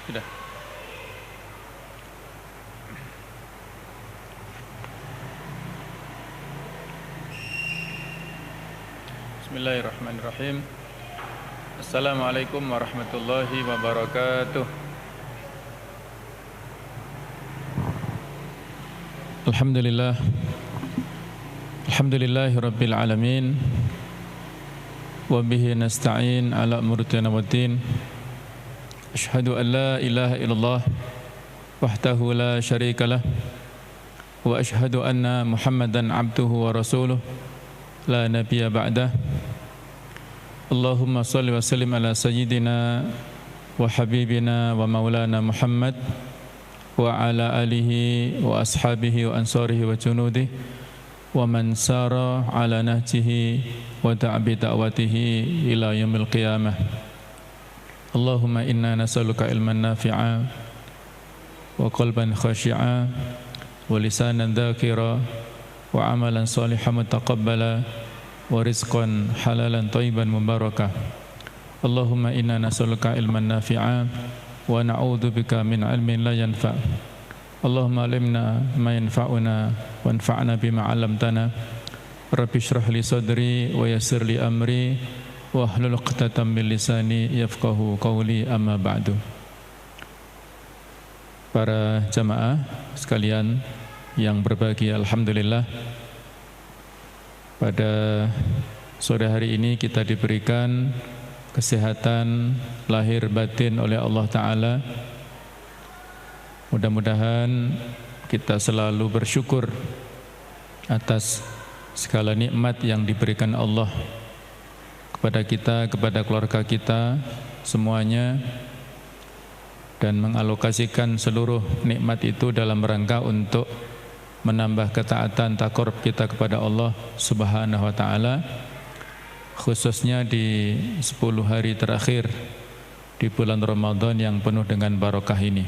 Sudah. Bismillahirrahmanirrahim. Assalamualaikum warahmatullahi wabarakatuh. Alhamdulillah. Alhamdulillahi rabbil alamin. Wa bihi nasta'in ala umuri dunya waddin. Asyhadu an la ilaha illallah wahdahu la syarika lah wa asyhadu anna Muhammadan abduhu wa rasuluh la nabiyya ba'dah. Allahumma shalli wa sallim ala sayyidina wa habibina wa maulana Muhammad wa ala alihi wa ashabihi wa ansarihi wa junudihi wa man sara ala nahjihi wa ta'bi da'watihi ila yaumil qiyamah. Allahumma inna nas'aluka ilman nafi'a wa qalban khashi'a wa lisanan dzakira wa amalan salihan mutaqabbala wa rizqan halalan thayyiban mubarakah. Allahumma inna nas'aluka ilman nafi'a wa na'udzubika min ilmin la yanfa'. Allahumma alimna ma yanfa'una wanfa'na bima 'allamtana. Rabbi shrah li sadri wa yassir li amri wahlul 'uqdatam min lisani yafqahu qawli, amma ba'du. Para jamaah sekalian yang berbahagia, alhamdulillah pada sore hari ini kita diberikan kesehatan lahir batin oleh Allah Ta'ala. Mudah-mudahan kita selalu bersyukur atas segala nikmat yang diberikan Allah kepada kita, kepada keluarga kita semuanya, dan mengalokasikan seluruh nikmat itu dalam rangka untuk menambah ketaatan takarrub kita kepada Allah Subhanahu wa taala, khususnya di 10 hari terakhir di bulan Ramadan yang penuh dengan barokah ini.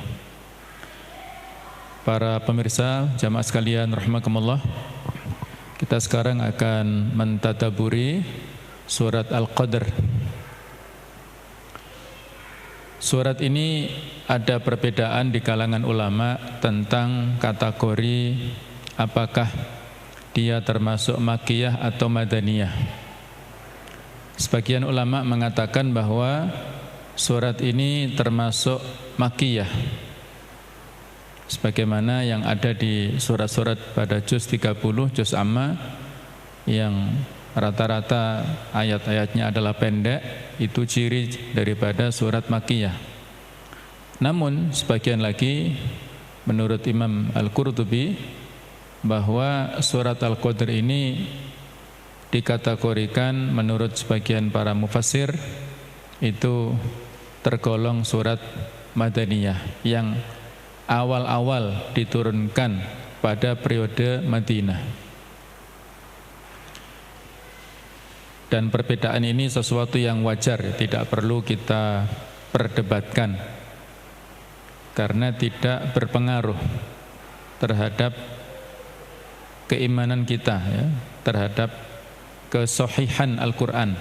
Para pemirsa jamaah sekalian rahimakumullah, kita sekarang akan mentadaburi surat Al-Qadr. Surat ini ada perbedaan di kalangan ulama tentang kategori apakah dia termasuk Makkiyah atau Madaniyah. Sebagian ulama mengatakan bahwa surat ini termasuk Makkiyah, sebagaimana yang ada di surat-surat pada juz 30, juz amma, yang rata-rata ayat-ayatnya adalah pendek. Itu ciri daripada surat Makkiyah. Namun sebagian lagi menurut Imam Al-Qurtubi bahwa surat Al-Qadr ini dikategorikan menurut sebagian para mufassir itu tergolong surat Madaniyah yang awal-awal diturunkan pada periode Madinah. Dan perbedaan ini sesuatu yang wajar, tidak perlu kita perdebatkan karena tidak berpengaruh terhadap keimanan kita, ya, terhadap kesohihan Al-Quran.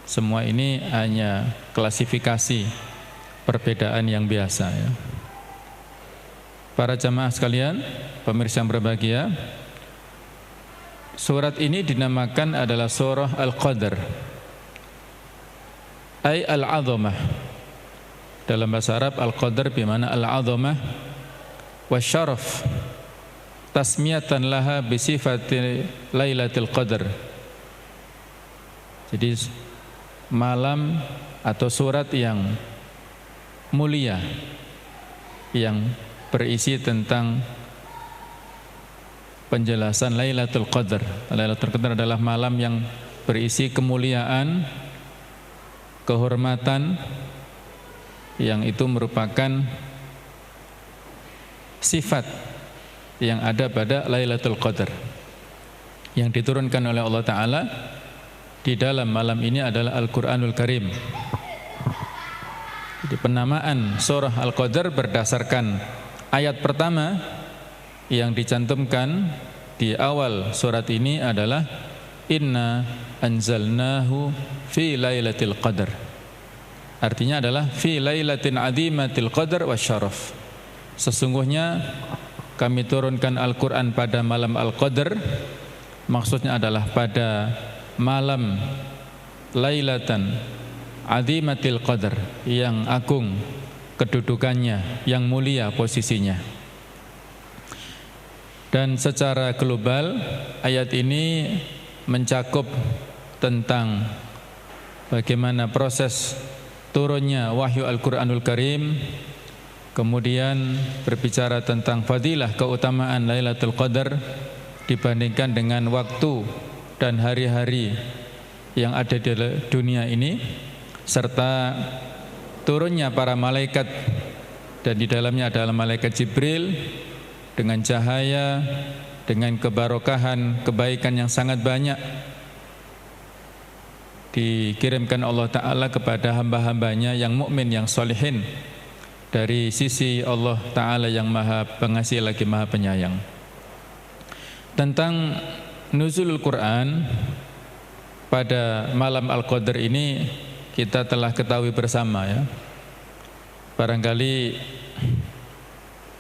Semua ini hanya klasifikasi perbedaan yang biasa, ya. Para jamaah sekalian, pemirsa yang berbahagia, surat ini dinamakan adalah surah Al-Qadr, ay al-azamah. Dalam bahasa Arab Al-Qadr bermakna al-azamah wa syaraf, tasmiyatan laha bisifati Lailatul Qadr. Jadi malam atau surat yang mulia yang berisi tentang penjelasan Lailatul Qadar. Lailatul Qadar adalah malam yang berisi kemuliaan, kehormatan, yang itu merupakan sifat yang ada pada Lailatul Qadar. Yang diturunkan oleh Allah Ta'ala di dalam malam ini adalah Al-Quranul Karim. Jadi penamaan surah Al-Qadr berdasarkan ayat pertama yang dicantumkan di awal surat ini adalah Inna anzalnahu fi lailatul qadar. Artinya adalah fi lailatin azimatil qadar wasyaraf. Sesungguhnya kami turunkan Al-Quran pada malam Al-Qadar. Maksudnya adalah pada malam lailatan azimatil qadar, yang agung kedudukannya, yang mulia posisinya. Dan secara global ayat ini mencakup tentang bagaimana proses turunnya wahyu Al-Quranul Karim, kemudian berbicara tentang fadilah keutamaan Lailatul Qadar dibandingkan dengan waktu dan hari-hari yang ada di dunia ini, serta turunnya para malaikat, dan di dalamnya adalah malaikat Jibril dengan cahaya, dengan kebarokahan, kebaikan yang sangat banyak dikirimkan Allah Ta'ala kepada hamba-hambanya yang mukmin, yang solihin, dari sisi Allah Ta'ala yang maha pengasih lagi maha penyayang. Tentang nuzulul Quran pada malam Al-Qadar ini kita telah ketahui bersama, ya. Barangkali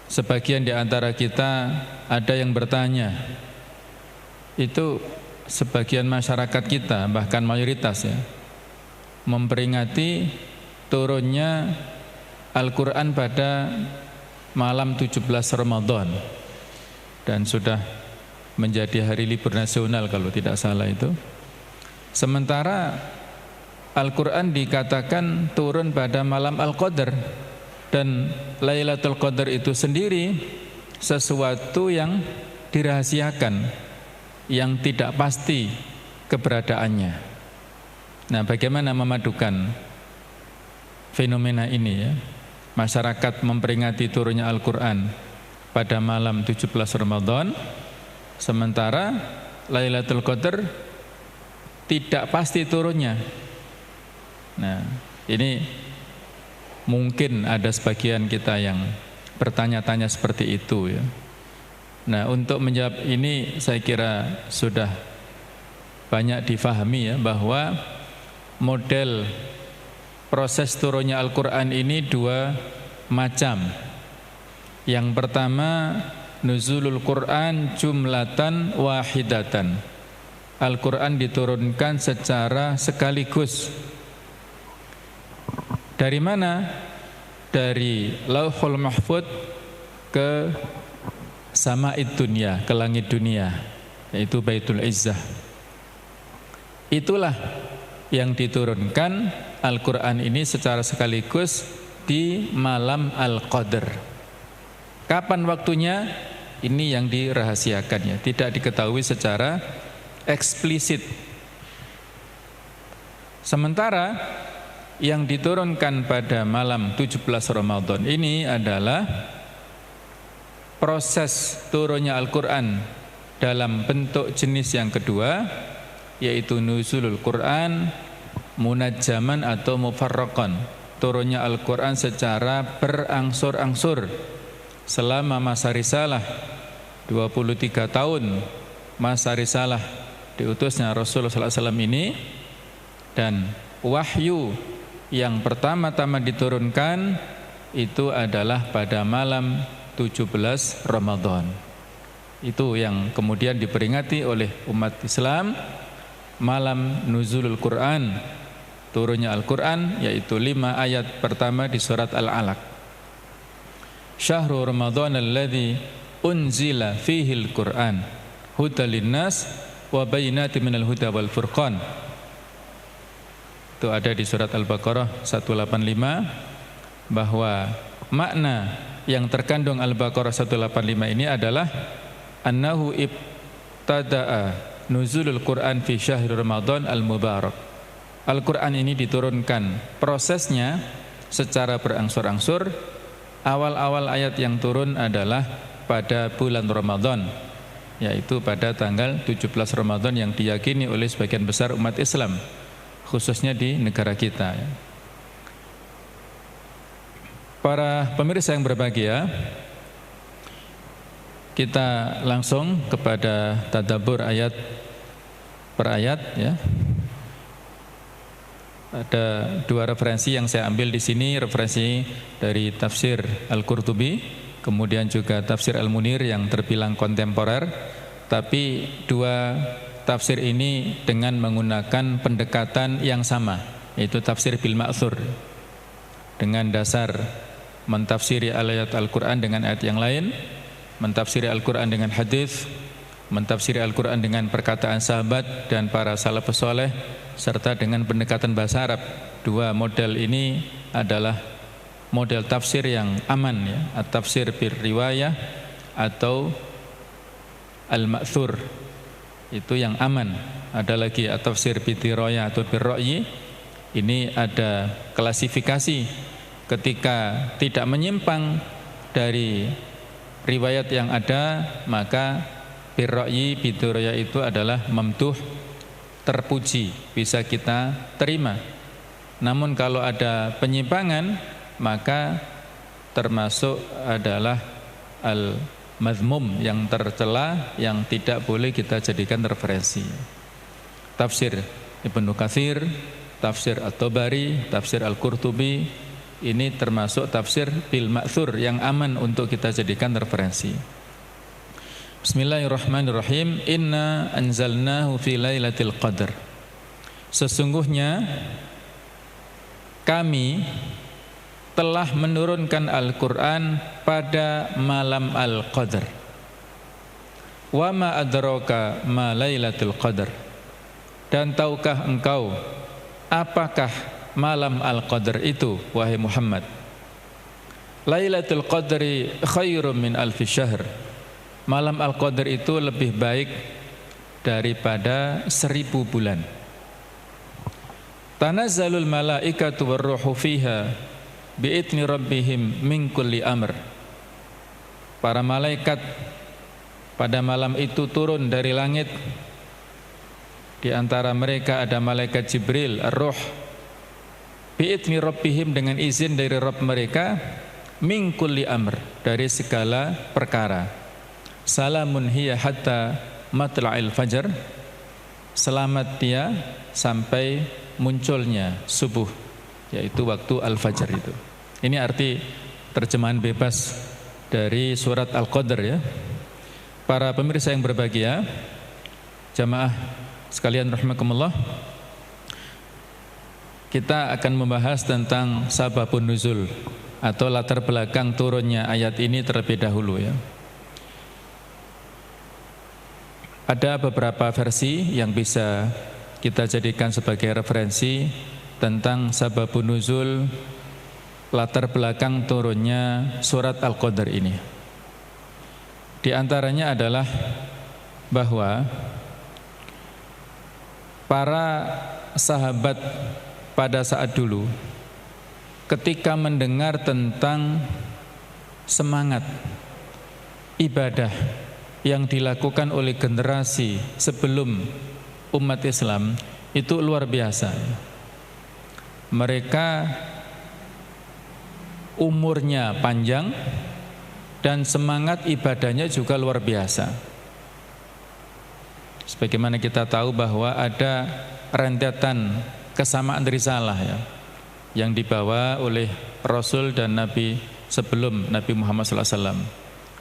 sebagian di antara kita ada yang bertanya, itu sebagian masyarakat kita, bahkan mayoritas, ya, memperingati turunnya Al-Quran pada malam 17 Ramadan, dan sudah menjadi hari libur nasional kalau tidak salah itu. Sementara Al-Quran dikatakan turun pada malam Al-Qadar, dan Lailatul Qadar itu sendiri sesuatu yang dirahasiakan, yang tidak pasti keberadaannya. Nah, bagaimana memadukan fenomena ini, ya? Masyarakat memperingati turunnya Al-Quran pada malam 17 Ramadan, sementara Lailatul Qadar tidak pasti turunnya. Nah, ini mungkin ada sebagian kita yang bertanya-tanya seperti itu, ya. Nah, untuk menjawab ini saya kira sudah banyak difahami, ya, bahwa model proses turunnya Al-Quran ini dua macam. Yang pertama, nuzulul Quran jumlatan wahidatan. Al-Quran diturunkan secara sekaligus. Dari mana? Dari Lauhul Mahfuz ke Sama'id dunia, ke langit dunia, yaitu Baitul Izzah. Itulah yang diturunkan Al-Quran ini secara sekaligus di malam Al-Qadar. Kapan waktunya? Ini yang dirahasiakannya, tidak diketahui secara eksplisit. Sementara yang diturunkan pada malam 17 Ramadan ini adalah proses turunnya Al-Quran dalam bentuk jenis yang kedua, yaitu nuzulul Quran munajjaman atau mufarraqan. Turunnya Al-Quran secara berangsur-angsur selama masa risalah 23 tahun masa risalah diutusnya Rasulullah SAW ini, dan wahyu yang pertama-tama diturunkan itu adalah pada malam 17 Ramadan. Itu yang kemudian diperingati oleh umat Islam malam nuzulul Quran, turunnya Al-Quran, yaitu 5 ayat pertama di surat Al-Alaq. Syahrul Ramadan alladzi unzila fihi al-Quran hudal linnas wa bayyinatin minal huda wal furqan. Itu ada di surat Al-Baqarah 185, bahwa makna yang terkandung Al-Baqarah 185 ini adalah annahu ibtada'a nuzulul Quran fi syahr Ramadan al-mubarak. Al-Quran ini diturunkan prosesnya secara berangsur-angsur. Awal-awal ayat yang turun adalah pada bulan Ramadan, yaitu pada tanggal 17 Ramadan yang diyakini oleh sebagian besar umat Islam, khususnya di negara kita. Para pemirsa yang berbahagia, kita langsung kepada tadabbur ayat per ayat, ya. Ada dua referensi yang saya ambil di sini, referensi dari tafsir Al-Qurtubi, kemudian juga tafsir Al-Munir yang terbilang kontemporer. Tapi dua tafsir ini dengan menggunakan pendekatan yang sama, yaitu tafsir bil ma'thur, dengan dasar mentafsiri ayat Al-Quran dengan ayat yang lain, mentafsiri Al-Quran dengan hadis, mentafsiri Al-Quran dengan perkataan sahabat dan para salafus saleh, serta dengan pendekatan bahasa Arab. Dua model ini adalah model tafsir yang aman, ya, at-tafsir bir riwayah atau al-ma'thur, itu yang aman. Ada lagi at-tafsir bi dirayah atau bir ra'yi. Ini ada klasifikasi ketika tidak menyimpang dari riwayat yang ada, maka bir ra'yi bi dirayah itu adalah mamduh, terpuji, bisa kita terima. Namun kalau ada penyimpangan, maka termasuk adalah al-mazmum, yang tercela, yang tidak boleh kita jadikan referensi. Tafsir Ibnu Katsir, tafsir At-Tabari, tafsir Al-Qurtubi, ini termasuk tafsir bil ma'thur yang aman untuk kita jadikan referensi. Bismillahirrahmanirrahim. Inna anzalnahu fi lailatul qadar. Sesungguhnya kami telah menurunkan Al-Quran pada malam Al-Qadar. Wa ma adraka ma lailatul qadar. Dan tahukah engkau apakah malam Al-Qadar itu, wahai Muhammad? Lailatul qadri khairum min alfi syahr. Malam Al-Qadar itu lebih baik daripada 1000 bulan. Tanazzalul malaikatu warruhu fiha bi'idni rabbihim min kulli amr. Para malaikat pada malam itu turun dari langit. Di antara mereka ada malaikat Jibril, ar-ruh, bi'idni rabbihim, dengan izin dari Rabb mereka, min kulli amr, dari segala perkara. Salamun hiya hatta matla'il fajar. Selamat dia sampai munculnya subuh, yaitu waktu al-fajar itu. Ini arti terjemahan bebas dari surat Al-Qadar, ya. Para pemirsa yang berbahagia, jamaah sekalian rahimakumullah, kita akan membahas tentang sababun nuzul atau latar belakang turunnya ayat ini terlebih dahulu, ya. Ada beberapa versi yang bisa kita jadikan sebagai referensi tentang sababun nuzul, latar belakang turunnya surat Al-Qadar ini. Di antaranya adalah bahwa para sahabat pada saat dulu ketika mendengar tentang semangat ibadah yang dilakukan oleh generasi sebelum umat Islam, itu luar biasa. Mereka umurnya panjang dan semangat ibadahnya juga luar biasa. Sebagaimana kita tahu bahwa ada rentetan kesamaan risalah, ya, yang dibawa oleh Rasul dan Nabi sebelum Nabi Muhammad SAW,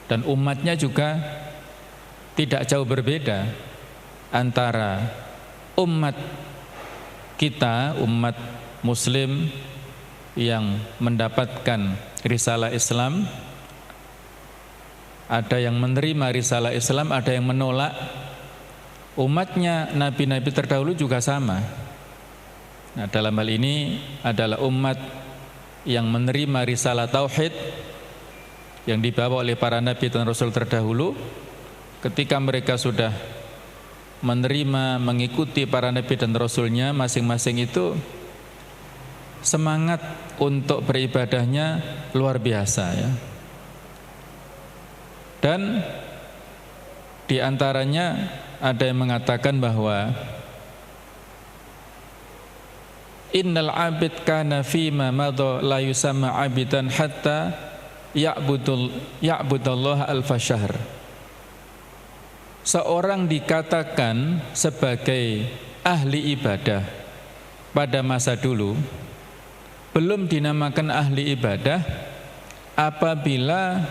dan umatnya juga tidak jauh berbeda antara umat kita, umat Muslim yang mendapatkan risalah Islam, ada yang menerima risalah Islam, ada yang menolak. Umatnya nabi-nabi terdahulu juga sama. Nah, dalam hal ini adalah umat yang menerima risalah tauhid yang dibawa oleh para nabi dan rasul terdahulu. Ketika mereka sudah menerima, mengikuti para nabi dan rasulnya masing-masing, itu semangat untuk beribadahnya luar biasa, ya. Dan di antaranya ada yang mengatakan bahwa innal abid kana fima madha la yusamma abidan hatta ya'budallaha alfa syahr. Seorang dikatakan sebagai ahli ibadah pada masa dulu belum dinamakan ahli ibadah apabila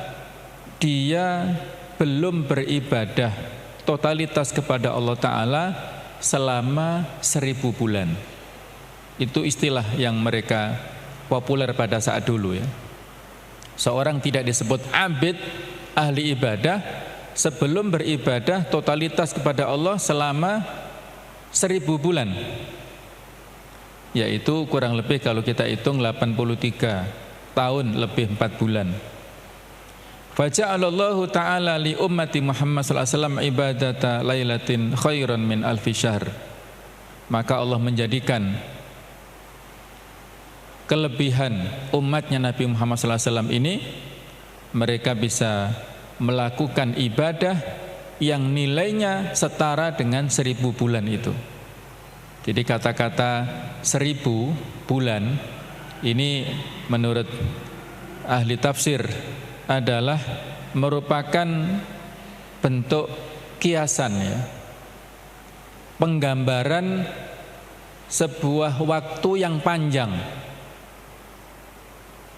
dia belum beribadah totalitas kepada Allah Ta'ala selama 1000 bulan. Itu istilah yang mereka populer pada saat dulu ya. Seorang tidak disebut abid, ahli ibadah, sebelum beribadah totalitas kepada Allah selama 1000 bulan. Yaitu kurang lebih kalau kita hitung 83 tahun lebih 4 bulan. Faja'alallahu ta'ala li ummati Muhammad sallallahu alaihi wasallam ibadata lailatin khairan min alfi syahr. Maka Allah menjadikan kelebihan umatnya Nabi Muhammad SAW ini, mereka bisa melakukan ibadah yang nilainya setara dengan 1000 bulan itu. Jadi kata-kata 1000 bulan ini menurut ahli tafsir adalah merupakan bentuk kiasan ya, penggambaran sebuah waktu yang panjang,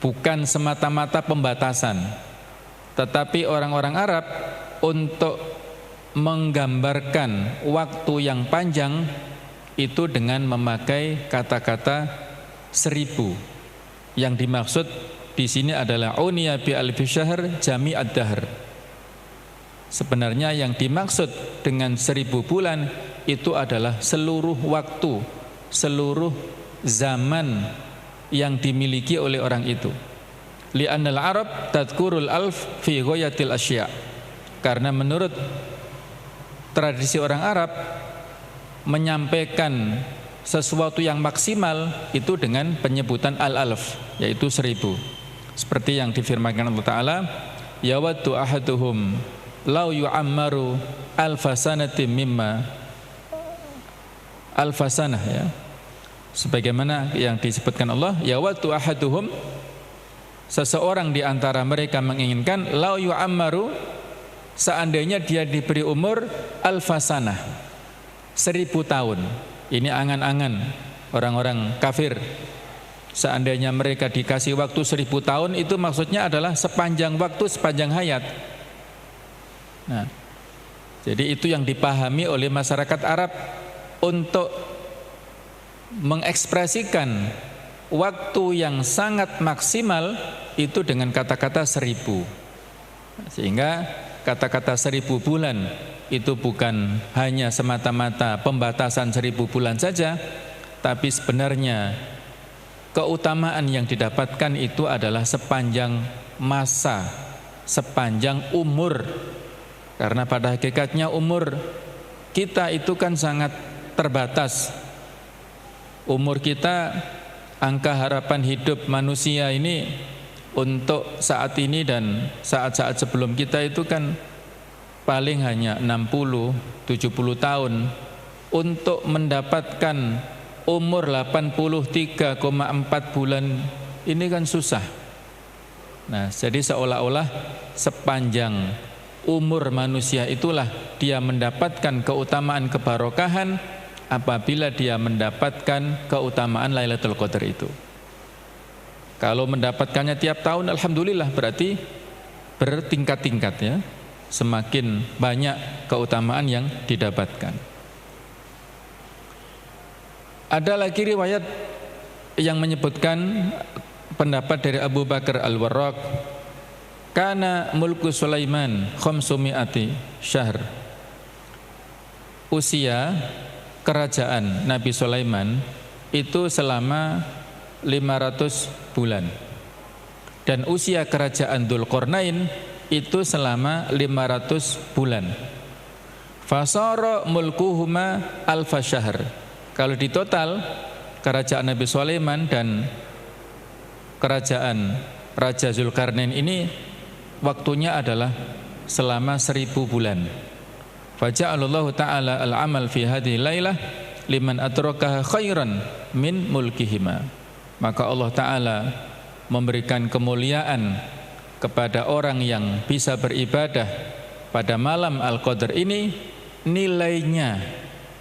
bukan semata-mata pembatasan. Tetapi orang-orang Arab untuk menggambarkan waktu yang panjang itu dengan memakai kata-kata 1000. Yang dimaksud di sini adalah uniya bi alfi syahr jami'ad dahr. Sebenarnya yang dimaksud dengan 1000 bulan itu adalah seluruh waktu, seluruh zaman yang dimiliki oleh orang itu. Li'annal Arab tadkurul alf fi ghayatil asya. Karena menurut tradisi orang Arab menyampaikan sesuatu yang maksimal itu dengan penyebutan al-alf, yaitu 1000. Seperti yang difirmankan Allah Ta'ala, yawaddu ahaduhum law yu'ammaru alfasanatim mimma alfasanah ya. Sebagaimana yang disebutkan Allah, yawaddu ahaduhum, seseorang di antara mereka menginginkan lau yu'ammaru, seandainya dia diberi umur alfasanah, 1000 tahun. Ini angan-angan orang-orang kafir. Seandainya mereka dikasih waktu 1000 tahun, itu maksudnya adalah sepanjang waktu, sepanjang hayat. Nah, jadi itu yang dipahami oleh masyarakat Arab untuk mengekspresikan waktu yang sangat maksimal itu dengan kata-kata 1000. Sehingga kata-kata 1000 bulan itu bukan hanya semata-mata pembatasan 1000 bulan saja, tapi sebenarnya keutamaan yang didapatkan itu adalah sepanjang masa, sepanjang umur. Karena pada hakikatnya umur kita itu kan sangat terbatas. Umur kita, angka harapan hidup manusia ini untuk saat ini dan saat-saat sebelum kita itu kan paling hanya 60-70 tahun. Untuk mendapatkan umur 83,4 bulan ini kan susah. Nah, jadi seolah-olah sepanjang umur manusia itulah dia mendapatkan keutamaan kebarokahan apabila dia mendapatkan keutamaan Lailatul Qadar itu. Kalau mendapatkannya tiap tahun, alhamdulillah, berarti bertingkat-tingkat ya, semakin banyak keutamaan yang didapatkan. Ada lagi riwayat yang menyebutkan pendapat dari Abu Bakar Al-Warraq, kana mulku Sulaiman khamsumi'ati syahr. Usia kerajaan Nabi Sulaiman itu selama 500 bulan. Dan usia kerajaan Dzulqarnain itu selama 500 bulan. Fasara mulkuhuma alfa syahr. Kalau di total kerajaan Nabi Sulaiman dan kerajaan Raja Dzulqarnain ini waktunya adalah selama 1000 bulan. Faja'alallahu ta'ala al-amal fi hadhihi lailah liman atrakaha khairan min mulkihima. Maka Allah Ta'ala memberikan kemuliaan kepada orang yang bisa beribadah pada malam Al-Qadar ini, nilainya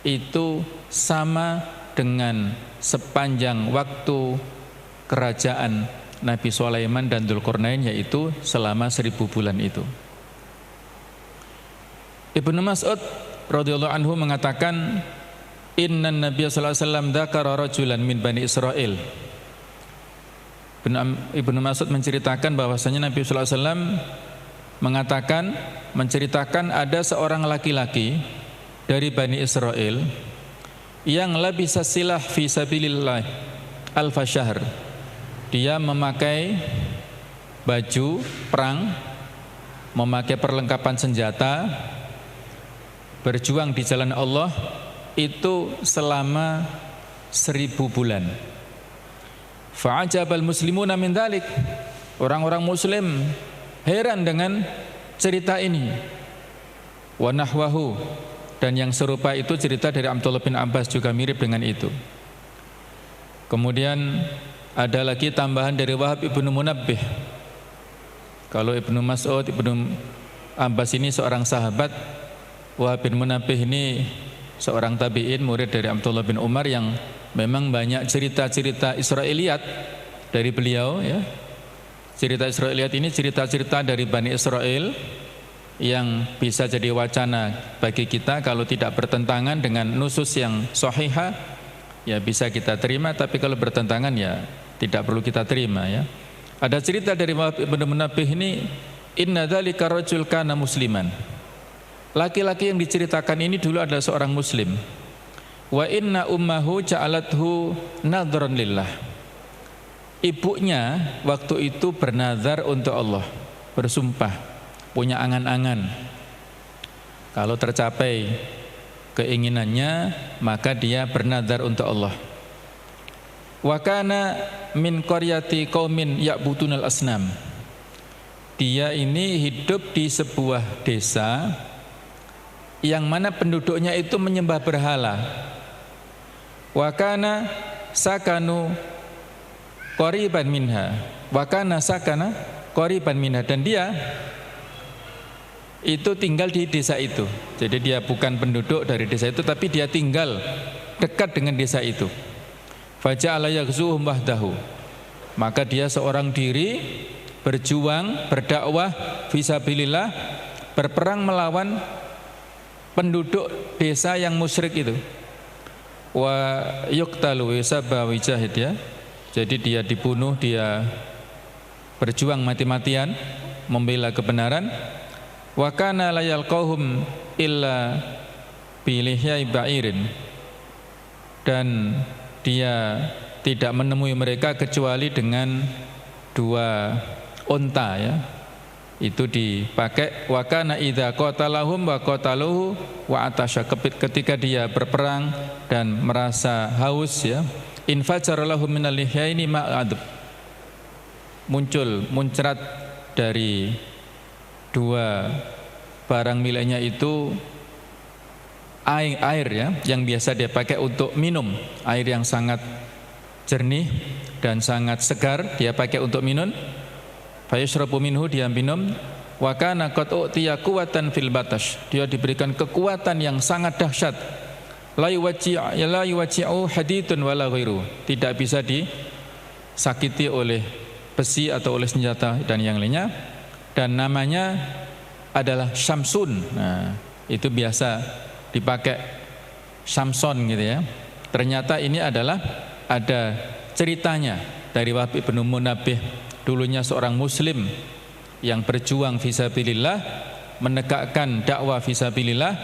itu sama dengan sepanjang waktu kerajaan Nabi Sulaiman dan Dzulqarnain, yaitu selama 1000 bulan itu. Ibnu Mas'ud radhiyallahu anhu mengatakan, inna Nabiya sallallahu alaihi wasallam dzakara rajulan min Bani Israil. Ibnu Mas'ud menceritakan bahwasanya Nabi sallallahu alaihi wasallam menceritakan ada seorang laki-laki dari Bani Israil yang labisa silah fi sabilillah alfa-syahr. Dia memakai baju perang, memakai perlengkapan senjata, berjuang di jalan Allah itu selama 1000 bulan. Fa'ajabal muslimuna min dzalik. Orang-orang muslim heran dengan cerita ini. Wa nahwahu, dan yang serupa itu cerita dari Abdullah bin Abbas juga mirip dengan itu. Kemudian ada lagi tambahan dari Wahab ibnu Munabbih. Kalau Ibnu Mas'ud, Ibnu Abbas ini seorang sahabat, Wahab bin Munabbih ini seorang tabi'in, murid dari Abdullah bin Umar, yang memang banyak cerita-cerita Israiliyat dari beliau ya. Cerita Israiliyat ini cerita-cerita dari Bani Israel yang bisa jadi wacana bagi kita kalau tidak bertentangan dengan nusus yang sahihah, ya bisa kita terima, tapi kalau bertentangan ya tidak perlu kita terima ya. Ada cerita dari Wahab bin Munabbih ini, inna dzalika rajul kana musliman. Laki-laki yang diceritakan ini dulu adalah seorang muslim. Wa inna ummahu ja'alathu nadhran lillah. Ibunya waktu itu bernazar untuk Allah, bersumpah, punya angan-angan. Kalau tercapai keinginannya, maka dia bernazar untuk Allah. Wa kana min qaryati qaumin ya'budunal asnam. Dia ini hidup di sebuah desa yang mana penduduknya itu menyembah berhala. Wa kana sakanu qariban minha. Wa kana sakana qariban minha, dan dia itu tinggal di desa itu. Jadi dia bukan penduduk dari desa itu, tapi dia tinggal dekat dengan desa itu. Faja'ala yaghzuhum wahdahu. Maka dia seorang diri berjuang, berdakwah fisabilillah, berperang melawan penduduk desa yang musyrik itu. Wa yuqtalu sabawi jahid ya. Jadi dia dibunuh, dia berjuang mati-matian membela kebenaran. Wa kana la yalqahum illa bi lihyai ba'irin. Dan dia tidak menemui mereka kecuali dengan 2 unta ya. Itu dipakai. Wa kana idza qatalahum wa qataluhu wa atasha. Ketika dia berperang dan merasa haus ya, infajara lahum minal lihyaini ma'adab. Muncrat dari 2 barang miliknya itu air ya, yang biasa dia pakai untuk minum, air yang sangat jernih dan sangat segar, dia pakai untuk minum. Fayashrabu minhu, dia minum. Wa kana qad utiya quwatan fil batash. Dia diberikan kekuatan yang sangat dahsyat. La yuwajji'u haditun wala ghairu. Tidak bisa disakiti oleh besi atau oleh senjata dan yang lainnya. Dan namanya adalah Syamsun. Nah, itu biasa dipakai Samson gitu ya. Ternyata ini adalah ada ceritanya dari Wahab bin Munabbih. Dulunya seorang muslim yang berjuang fisabilillah, menegakkan dakwah fisabilillah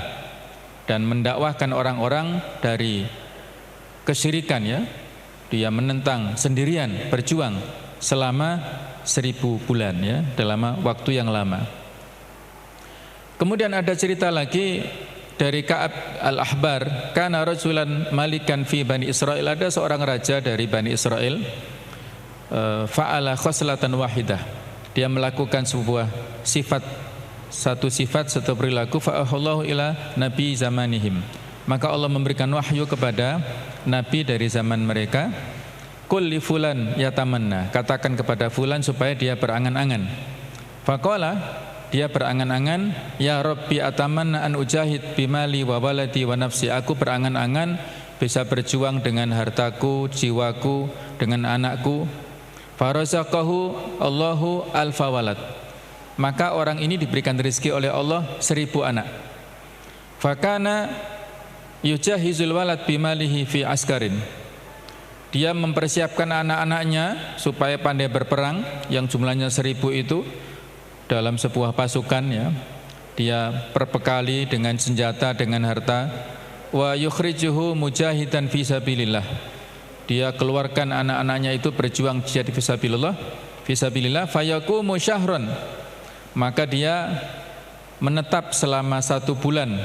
dan mendakwahkan orang-orang dari kesyirikan ya. Dia menentang sendirian, berjuang selama 1000 bulan ya, dalam waktu yang lama. Kemudian ada cerita lagi dari Ka'ab al-Ahbar, kana rajulan malikan fi Bani Israil. Ada seorang raja dari Bani Israil, fa'ala khoslatan wahidah. Dia melakukan satu sifat, satu perilaku. Fa'ahallahu ila nabi zamanihim. Maka Allah memberikan wahyu kepada nabi dari zaman mereka. Qul li fulan yatamanna. Katakan kepada fulan supaya dia berangan-angan. Faqala, dia berangan-angan, ya Rabbi atamanna an ujahid bimali wa waladi wa nafsi. Aku berangan-angan bisa berjuang dengan hartaku, jiwaku, dengan anakku. Farazaqahu Allahu alfa walad. Maka orang ini diberikan rezeki oleh Allah 1000 anak. Fakana yujahizul walad bimalihi fi askarin. Dia mempersiapkan anak-anaknya supaya pandai berperang, yang jumlahnya 1000 itu dalam sebuah pasukan ya. Dia perbekali dengan senjata, dengan harta. Wa yukhrijuhu mujahidan fi sabilillah. Dia keluarkan anak-anaknya itu berjuang jihad fi sabilillah fayaqumu syahran. Maka dia menetap selama 1 bulan.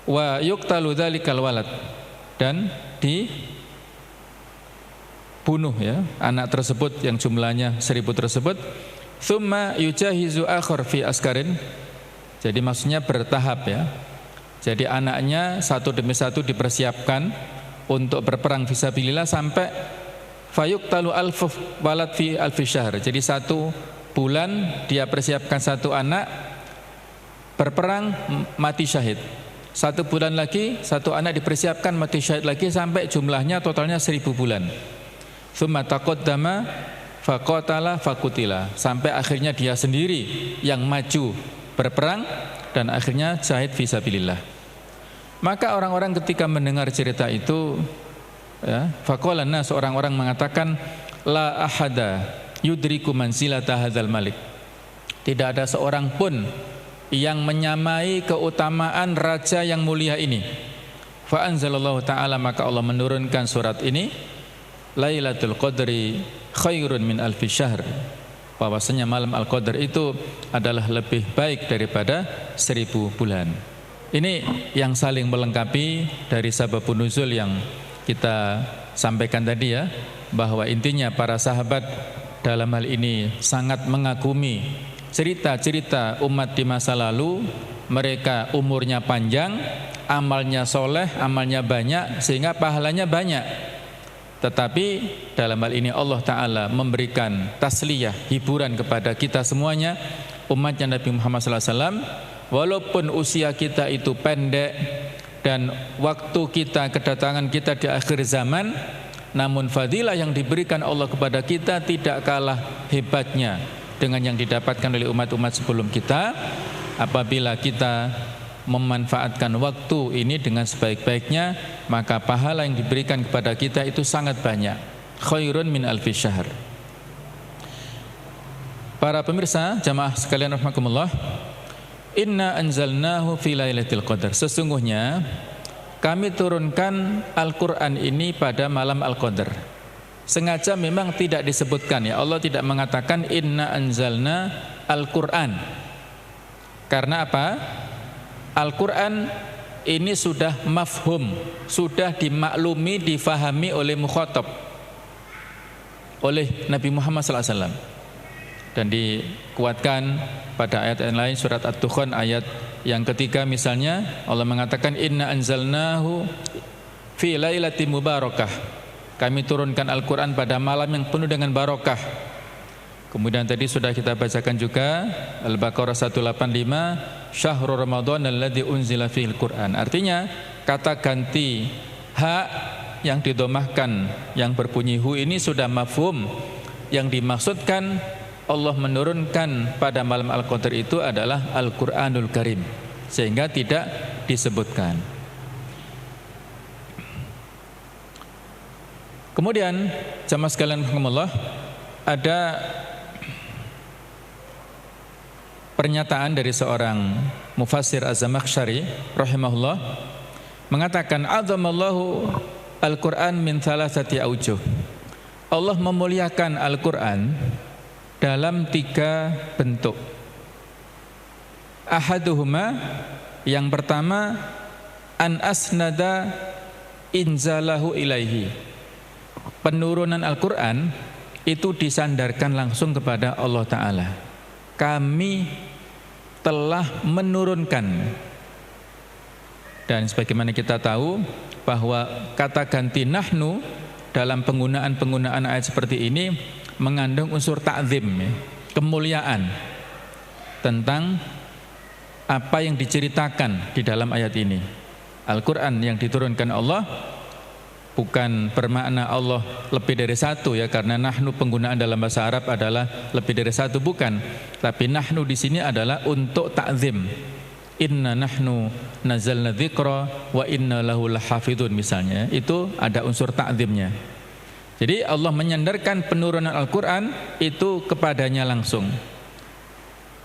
Wa yuqtalu dzalikal walad, dan dibunuh ya anak tersebut yang jumlahnya 1000 tersebut. Tsumma yujahizu akhar fi askarin. Jadi maksudnya bertahap ya. Jadi anaknya satu demi satu dipersiapkan untuk berperang fisabilillah sampai fayuqtalu alf walad fi alfi syahr. Jadi 1 bulan dia persiapkan 1 anak berperang mati syahid. 1 bulan lagi 1 anak dipersiapkan mati syahid lagi sampai jumlahnya totalnya 1000 bulan. Tsumma taqaddama faqatala faqutila, sampai akhirnya dia sendiri yang maju berperang dan akhirnya syahid fisabilillah. Maka orang-orang ketika mendengar cerita itu ya, faqalanna, seorang-orang mengatakan la ahada yudriku manzilata hadzal malik. Tidak ada seorang pun yang menyamai keutamaan raja yang mulia ini. Fa anzalallahu ta'ala, maka Allah menurunkan surat ini, Lailatul Qadri khairun min alfi syahr. Bahwasanya malam Al-Qadar itu adalah lebih baik daripada 1000 bulan. Ini yang saling melengkapi dari sababun nuzul yang kita sampaikan tadi ya, bahwa intinya para sahabat dalam hal ini sangat mengagumi cerita-cerita umat di masa lalu. Mereka umurnya panjang, amalnya soleh, amalnya banyak, sehingga pahalanya banyak. Tetapi dalam hal ini Allah Ta'ala memberikan tasliyah, hiburan kepada kita semuanya, umatnya Nabi Muhammad SAW. Walaupun usia kita itu pendek dan waktu kita, kedatangan kita di akhir zaman, namun fadilah yang diberikan Allah kepada kita tidak kalah hebatnya dengan yang didapatkan oleh umat-umat sebelum kita. Apabila kita memanfaatkan waktu ini dengan sebaik-baiknya, maka pahala yang diberikan kepada kita itu sangat banyak. Khairun min alfi syahr. Para pemirsa jamaah sekalian rahimakumullah, inna anzalnahu fi lailatul qadar. Sesungguhnya kami turunkan Al-Quran ini pada malam Al-Qadar. Sengaja memang tidak disebutkan ya, Allah tidak mengatakan inna anzalna Al-Quran. Karena apa? Al-Quran ini sudah mafhum, sudah dimaklumi, difahami oleh mukhatab, oleh Nabi Muhammad SAW. Dan dikuatkan pada ayat yang lain, surat At-Dukhan ayat yang ketiga misalnya, Allah mengatakan inna anzalnahu fi lailatin mubarakah. Kami turunkan Al-Quran pada malam yang penuh dengan barakah. Kemudian tadi sudah kita bacakan juga Al-Baqarah 185, Syahrul Ramadan alladzi unzila fihil Qur'an. Artinya kata ganti ha yang didomahkan yang berbunyi hu ini sudah mafhum. Yang dimaksudkan Allah menurunkan pada malam Al-Qadar itu adalah Al-Qur'anul Karim, sehingga tidak disebutkan. Kemudian jamaah sekalian rahimakumullah, ada pernyataan dari seorang mufassir Az-Zamakhsyari rahimahullah, mengatakan azamallahu al-Qur'an min thalathati aujuh. Allah memuliakan Al-Qur'an dalam 3 bentuk. Ahaduhuma, yang pertama, an asnada inzalahu ilaihi. Penurunan Al-Qur'an itu disandarkan langsung kepada Allah Ta'ala. Kami telah menurunkan. Dan sebagaimana kita tahu bahwa kata ganti nahnu dalam penggunaan ayat seperti ini mengandung unsur ta'zim, kemuliaan tentang apa yang diceritakan di dalam ayat ini. Al-Quran yang diturunkan Allah bukan bermakna Allah lebih dari satu ya, karena nahnu penggunaan dalam bahasa Arab adalah lebih dari satu, bukan. Tapi nahnu di sini adalah untuk ta'zim. Inna nahnu nazzalna dzikra wa inna lahu lahafidun misalnya, itu ada unsur ta'zimnya. Jadi Allah menyandarkan penurunan Al-Qur'an itu kepadanya langsung.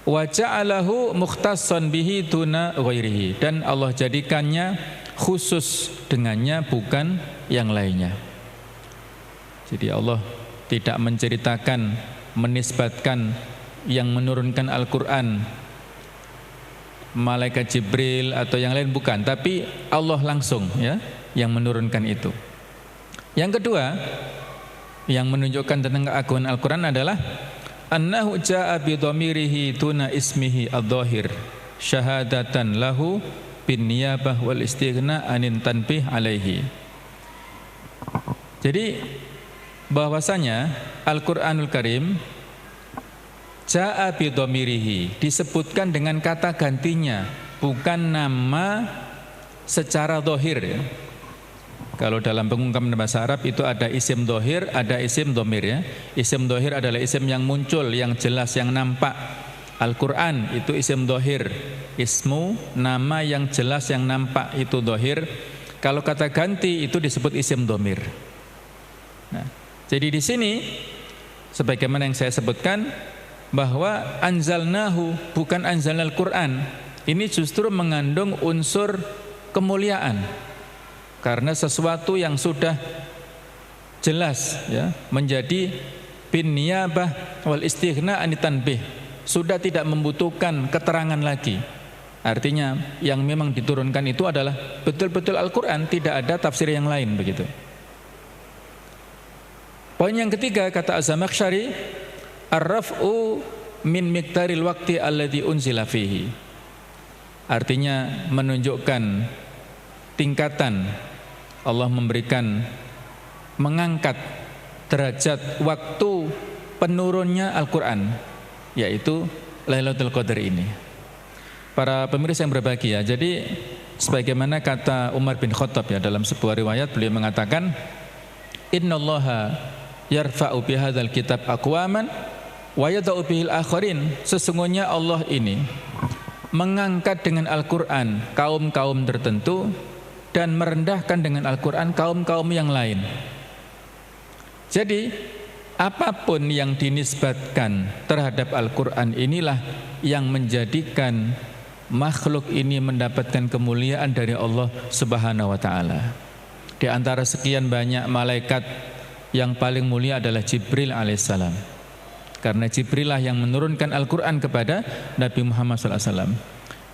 Wa ja'alahu mukhtassan bihi duna ghairihi, dan Allah jadikannya khusus dengannya, bukan yang lainnya. Jadi Allah tidak menceritakan, menisbatkan yang menurunkan Al-Quran malaikat Jibril atau yang lain, bukan, tapi Allah langsung ya yang menurunkan itu. Yang kedua yang menunjukkan tentang keagungan Al-Quran adalah annahu ja'a bi dhamirihi tuna ismihi adh-dhahir syahadatan lahu bin niyabah wal istighna anin tanbih alaihi. Jadi bahwasanya Al-Qur'anul Karim ja'a bi dhamirihi, disebutkan dengan kata gantinya, bukan nama secara dhahir ya. Kalau dalam pengungkapan bahasa Arab itu ada isim dhahir, ada isim dhamir ya. Isim dhahir adalah isim yang muncul, yang jelas, yang nampak. Al-Quran itu isim dhahir, ismu nama yang jelas, yang nampak, itu dhahir. Kalau kata ganti itu disebut isim dhamir. Nah, jadi di sini sebagaimana yang saya sebutkan bahwa anzalnahu bukan anzalnal Quran, ini justru mengandung unsur kemuliaan. Karena sesuatu yang sudah jelas ya, menjadi bin niyabah wal istighna anitanbih, sudah tidak membutuhkan keterangan lagi. Artinya yang memang diturunkan itu adalah betul-betul Al-Quran, tidak ada tafsir yang lain begitu. Poin yang ketiga kata Az-Zamakhsyari, ar-raf'u min miqdaril waqti alladhi unzila fihi. Artinya menunjukkan tingkatan Allah memberikan, mengangkat derajat waktu penurunnya Al-Quran, yaitu Lailatul Qadar ini. Para pemirsa yang berbahagia, jadi sebagaimana kata Umar bin Khattab ya, dalam sebuah riwayat beliau mengatakan, innallaha yarfa'u bihadzal kitab aqwaman wa yada'u bihil akharin. Sesungguhnya Allah ini mengangkat dengan Al-Quran kaum-kaum tertentu dan merendahkan dengan Al-Quran kaum-kaum yang lain. Jadi apapun yang dinisbatkan terhadap Al-Quran inilah yang menjadikan makhluk ini mendapatkan kemuliaan dari Allah Subhanahu wa ta'ala. Di antara sekian banyak malaikat, yang paling mulia adalah Jibril alaihissalam, karena Jibril lah yang menurunkan Al-Quran kepada Nabi Muhammad SAW.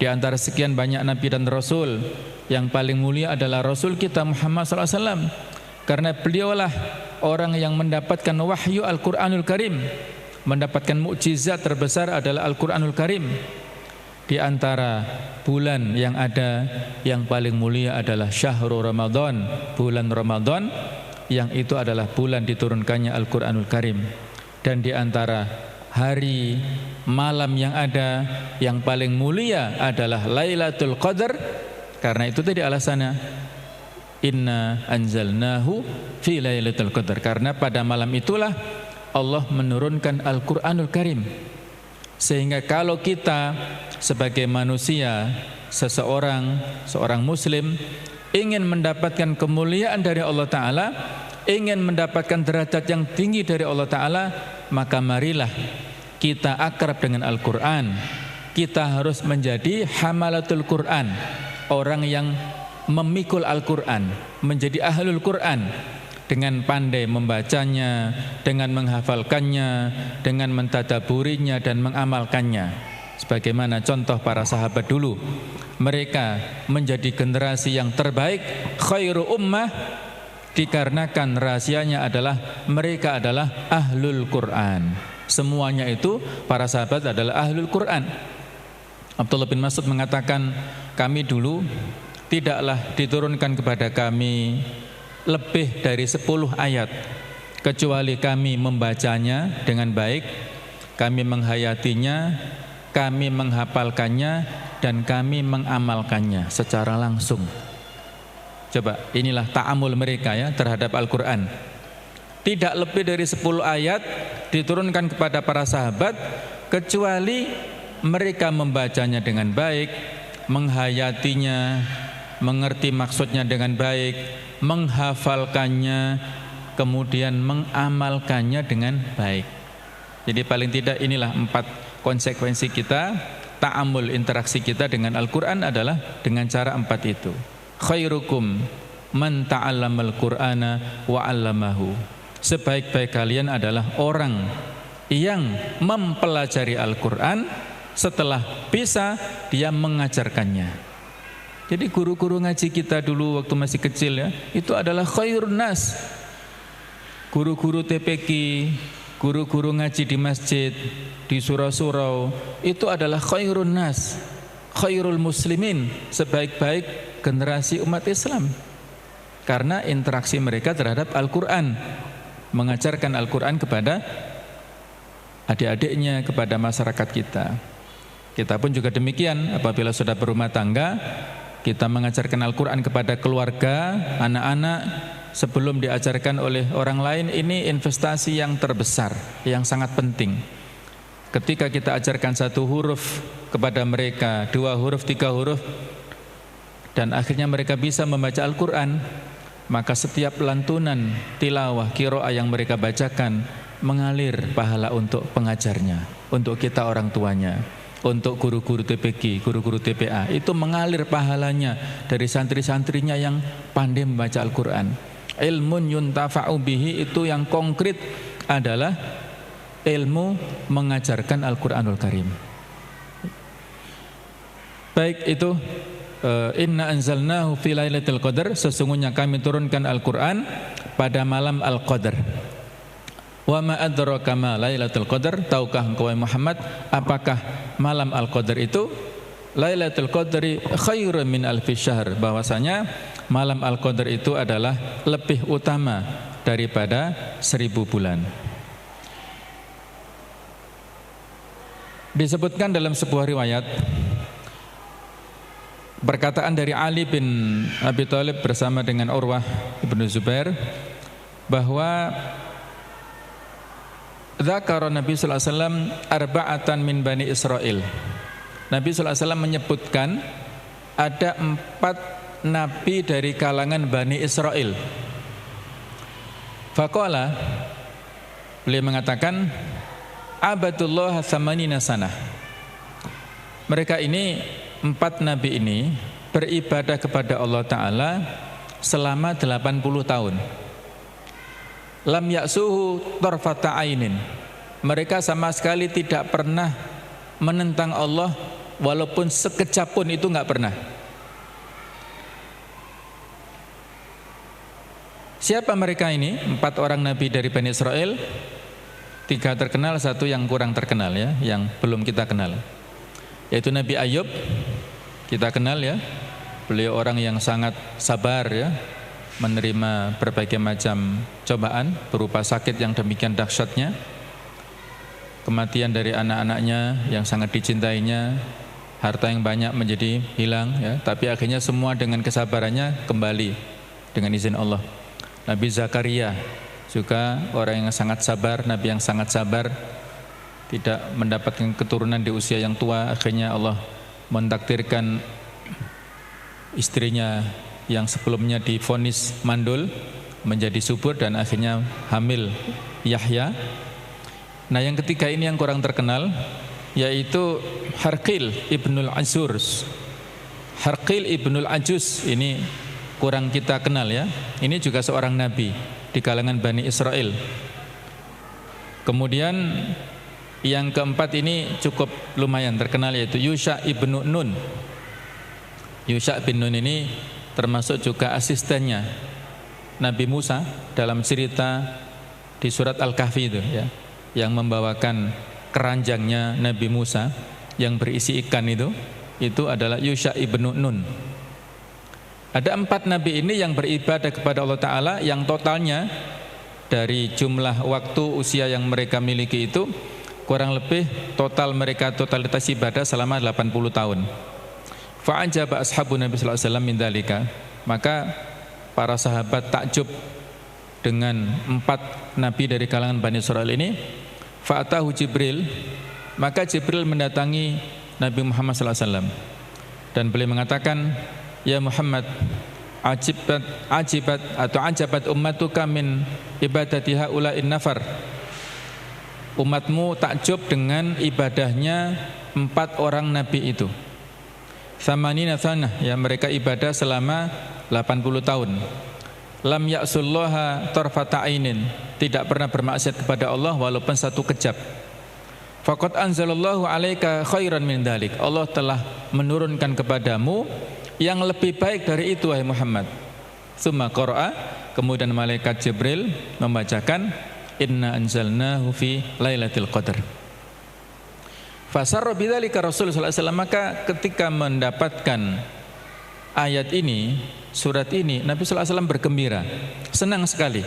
Di antara sekian banyak Nabi dan Rasul, yang paling mulia adalah Rasul kita Muhammad SAW, karena beliaulah orang yang mendapatkan wahyu Al-Quranul Karim, mendapatkan mukjizat terbesar adalah Al-Quranul Karim. Di antara bulan yang ada, yang paling mulia adalah Syahrul Ramadan, bulan Ramadan, yang itu adalah bulan diturunkannya Al-Quranul Karim. Dan di antara hari malam yang ada, yang paling mulia adalah Lailatul Qadar. Karena itu tadi alasannya inna anzalnahu fi Lailatul Qadar, karena pada malam itulah Allah menurunkan Al-Quranul Karim. Sehingga kalau kita sebagai manusia, seorang muslim ingin mendapatkan kemuliaan dari Allah Ta'ala, ingin mendapatkan derajat yang tinggi dari Allah Ta'ala, maka marilah kita akrab dengan Al-Quran. Kita harus menjadi hamalatul Quran, orang yang memikul Al-Quran, menjadi ahlul Quran, dengan pandai membacanya, dengan menghafalkannya, dengan mentadaburinya dan mengamalkannya. Sebagaimana contoh para sahabat dulu, mereka menjadi generasi yang terbaik, khairu ummah, dikarenakan rahasianya adalah mereka adalah ahlul Quran. Semuanya itu para sahabat adalah ahlul Quran. Abdullah bin Mas'ud mengatakan, kami dulu tidaklah diturunkan kepada kami lebih dari 10 ayat, kecuali kami membacanya dengan baik, kami menghayatinya, kami menghafalkannya, dan kami mengamalkannya secara langsung. Coba, inilah ta'amul mereka ya terhadap Al-Quran. Tidak lebih dari 10 ayat diturunkan kepada para sahabat, kecuali mereka membacanya dengan baik, menghayatinya, mengerti maksudnya dengan baik, menghafalkannya, kemudian mengamalkannya dengan baik. Jadi paling tidak inilah 4 konsekuensi kita, ta'amul interaksi kita dengan Al-Quran adalah dengan cara 4 itu. Khairukum man ta'allamal Qur'ana wa 'allamahu. Sebaik-baik kalian adalah orang yang mempelajari Al-Quran, setelah bisa dia mengajarkannya. Jadi guru-guru ngaji kita dulu waktu masih kecil ya, itu adalah khairun nas. Guru-guru TPQ, guru-guru ngaji di masjid, di surau-surau, itu adalah khairun nas, khairul muslimin, sebaik-baik generasi umat Islam. Karena interaksi mereka terhadap Al-Quran, mengajarkan Al-Quran kepada adik-adiknya, kepada masyarakat kita. Kita pun juga demikian, apabila sudah berumah tangga, kita mengajarkan Al-Quran kepada keluarga, anak-anak, sebelum diajarkan oleh orang lain. Ini investasi yang terbesar, yang sangat penting. Ketika kita ajarkan 1 huruf kepada mereka, 2 huruf, 3 huruf, dan akhirnya mereka bisa membaca Al-Quran, maka setiap lantunan, tilawah, qiraah yang mereka bacakan mengalir pahala untuk pengajarnya, untuk kita orang tuanya, untuk guru-guru TPQ, guru-guru TPA, itu mengalir pahalanya dari santri-santrinya yang pandai membaca Al-Quran. Ilmun yuntafa'u bihi, itu yang konkret adalah ilmu mengajarkan Al-Quranul Karim. Baik, itu inna anzalnahu fi lailatul qadar, sesungguhnya kami turunkan Al-Quran pada malam Al-Qadar. Wa ma adraka ma lailatul qadar, tahukah engkau Muhammad apakah malam Al-Qadar itu? Lailatul qadri khairun min alfi syahr, bahwasanya malam Al-Qadar itu adalah lebih utama daripada 1000 bulan. Disebutkan dalam sebuah riwayat, perkataan dari Ali bin Abi Thalib bersama dengan Urwah ibnu Zubair, bahwa dzakara Nabi sallallahu alaihi wasallam arba'atan min Bani Israil. Nabi sallallahu alaihi wasallam menyebutkan ada 4 nabi dari kalangan Bani Israil. Faqala, beliau mengatakan, abadullah tsamanina sanah. Mereka ini 4 nabi ini beribadah kepada Allah Ta'ala selama 80 tahun. Lam ya'suhu tarfata ainin. Mereka sama sekali tidak pernah menentang Allah, walaupun sekejap pun itu enggak pernah. Siapa mereka ini? 4 orang nabi dari Bani Israel. 3 terkenal, 1 yang kurang terkenal ya, yang belum kita kenal. Yaitu Nabi Ayub, kita kenal ya. Beliau orang yang sangat sabar ya, menerima berbagai macam cobaan berupa sakit yang demikian dahsyatnya, kematian dari anak-anaknya yang sangat dicintainya, harta yang banyak menjadi hilang ya, tapi akhirnya semua dengan kesabarannya kembali dengan izin Allah. Nabi Zakaria juga orang yang sangat sabar, nabi yang sangat sabar, tidak mendapatkan keturunan di usia yang tua, akhirnya Allah mentakdirkan istrinya yang sebelumnya divonis mandul menjadi subur dan akhirnya hamil Yahya. Nah, yang ketiga ini yang kurang terkenal, yaitu Harqil ibnul Ajuz. Harqil ibnul Ajuz ini kurang kita kenal ya. Ini juga seorang nabi di kalangan Bani Israel. Kemudian yang keempat ini cukup lumayan terkenal, yaitu Yusha ibnu Nun. Yusha bin Nun ini termasuk juga asistennya Nabi Musa dalam cerita di surat Al-Kahfi itu ya, yang membawakan keranjangnya Nabi Musa yang berisi ikan itu adalah Yusha ibnu Nun. Ada 4 nabi ini yang beribadah kepada Allah Ta'ala, yang totalnya dari jumlah waktu usia yang mereka miliki itu kurang lebih total mereka totalitas ibadah selama 80 tahun. Fa'ajaba ashabu Nabi sallallahu alaihi wasallam min dzalika. Maka para sahabat takjub dengan 4 nabi dari kalangan Bani Israil ini. Fa'atahu Jibril, maka Jibril mendatangi Nabi Muhammad SAW dan beliau mengatakan, ya Muhammad, ajabat ummatuka min ibadati haula'in nafar. Umatmu takjub dengan ibadahnya 4 orang nabi itu. Thamanina sanah, ya mereka ibadah selama 80 tahun. Lam ya'sullaha tarfata ainin, tidak pernah bermaksiat kepada Allah walaupun 1 kejap. Faqad anzalallahu alaika khairan min dzalik, Allah telah menurunkan kepadamu yang lebih baik dari itu wahai Muhammad. Tsumma qara'a, kemudian malaikat Jibril membacakan inna anzalnahu fi lailatul qadar. Fasarra bidzalika Rasulullah SAW, maka ketika mendapatkan ayat ini, surat ini, Nabi SAW bergembira, senang sekali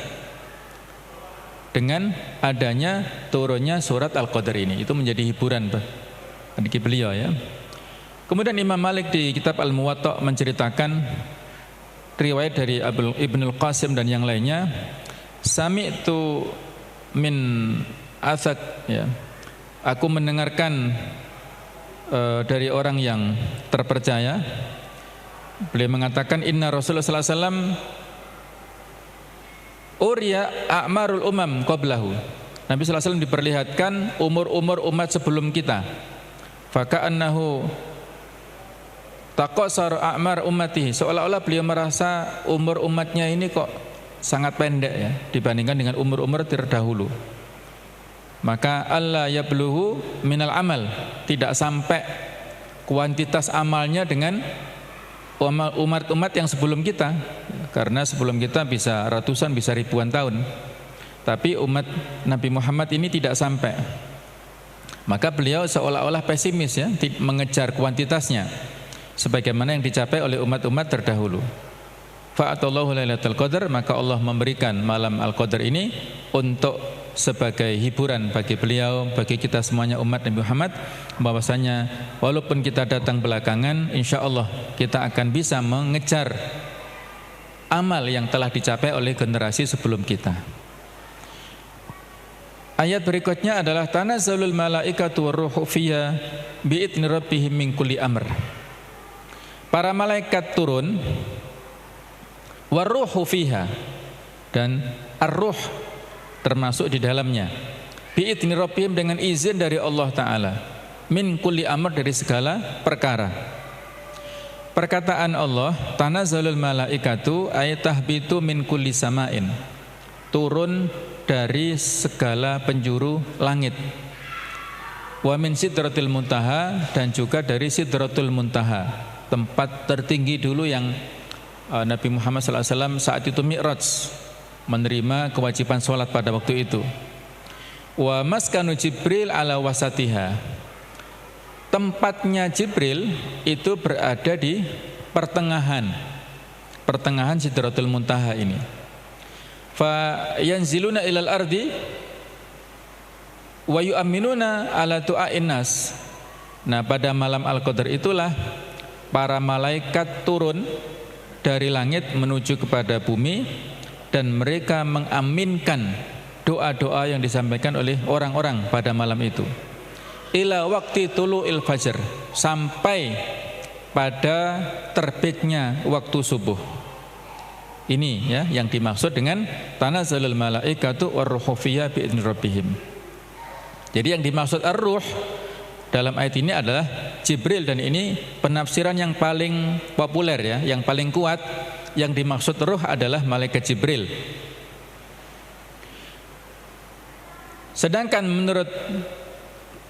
dengan adanya turunnya surat Al-Qadar ini. Itu menjadi hiburan bagi beliau ya. Kemudian Imam Malik di kitab Al-Muwatta menceritakan riwayat dari Ibnul Qasim dan yang lainnya, sami'tu min Asad, ya, aku mendengarkan dari orang yang terpercaya. Beliau mengatakan inna Rasulullah sallallahu alaihi wasallam uriya a'marul umam qablahu. Nabi sallallahu alaihi wasallam diperlihatkan umur-umur umat sebelum kita. Faka'annahu taqassar a'mar ummatihi, seolah-olah beliau merasa umur umatnya ini kok sangat pendek ya dibandingkan dengan umur-umur terdahulu. Maka Allah yabluhu minal amal, tidak sampai kuantitas amalnya dengan umat-umat yang sebelum kita, karena sebelum kita bisa ratusan, bisa ribuan tahun, tapi umat Nabi Muhammad ini tidak sampai. Maka beliau seolah-olah pesimis ya, mengejar kuantitasnya sebagaimana yang dicapai oleh umat-umat terdahulu. Fa'atallahu lailatul qadar, maka Allah memberikan malam Al-Qadar ini untuk sebagai hiburan bagi beliau, bagi kita semuanya umat Nabi Muhammad, bahwasanya walaupun kita datang belakangan, insya Allah kita akan bisa mengejar amal yang telah dicapai oleh generasi sebelum kita. Ayat berikutnya adalah tanazzalul malaikatu warruhu fiha bi'idzni rabbihim min kulli amr. Para malaikat turun, warruhu fiha, dan ar-ruh termasuk di dalamnya, bi'idzni rabbihim, dengan izin dari Allah Ta'ala, min kulli amr, dari segala perkara. Perkataan Allah tanazzalul malaikatu ay tahbitu min kulli sama'in, turun dari segala penjuru langit. Wa min sidratil muntaha, dan juga dari sidratul muntaha, tempat tertinggi dulu yang Nabi Muhammad SAW saat itu mi'raj, menerima kewajiban sholat pada waktu itu. Wa maskanu Jibril ala wasatiha, tempatnya Jibril itu berada di pertengahan sidratul muntaha ini. Fa yanziluna ilal ardi wa yu'minuna ala du'ain nas. Nah, pada malam Al-Qadar itulah para malaikat turun dari langit menuju kepada bumi, dan mereka mengaminkan doa-doa yang disampaikan oleh orang-orang pada malam itu. Ila waqti tulu'il fajr, sampai pada terbitnya waktu subuh. Ini ya yang dimaksud dengan tanazzalul malaikatu warruhu fiha bi'idzni rabbihim. Jadi yang dimaksud ar-ruh dalam ayat ini adalah Jibril, dan ini penafsiran yang paling populer ya, yang paling kuat. Yang dimaksud ruh adalah malaikat Jibril. Sedangkan menurut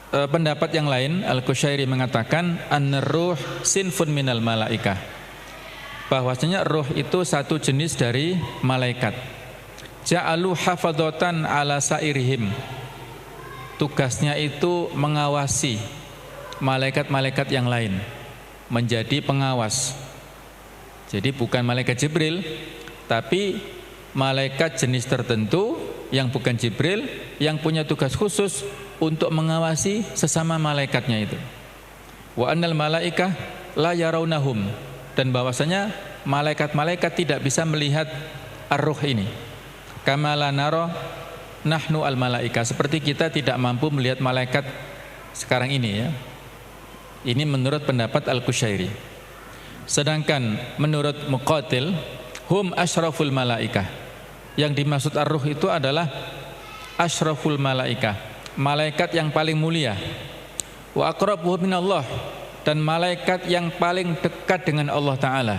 pendapat yang lain, Al-Qushairi mengatakan an-ruh sinfun minal malaikah, bahwasanya ruh itu satu jenis dari malaikat. Ja'alu hafadhatan ala sairihim, tugasnya itu mengawasi malaikat-malaikat yang lain, menjadi pengawas. Jadi bukan malaikat Jibril, tapi malaikat jenis tertentu yang bukan Jibril, yang punya tugas khusus untuk mengawasi sesama malaikatnya itu. Wa annal malaikah la yarawnahum, dan bahwasanya malaikat-malaikat tidak bisa melihat ar-ruh ini. Kama la nara nahnu al-malaika, seperti kita tidak mampu melihat malaikat sekarang ini ya. Ini menurut pendapat Al-Qushairi. Sedangkan menurut Muqatil, hum asyraful malaikah. Yang dimaksud ar-ruh itu adalah asyraful malaikah, malaikat yang paling mulia. Wa aqrabuhu minallah, dan malaikat yang paling dekat dengan Allah Ta'ala.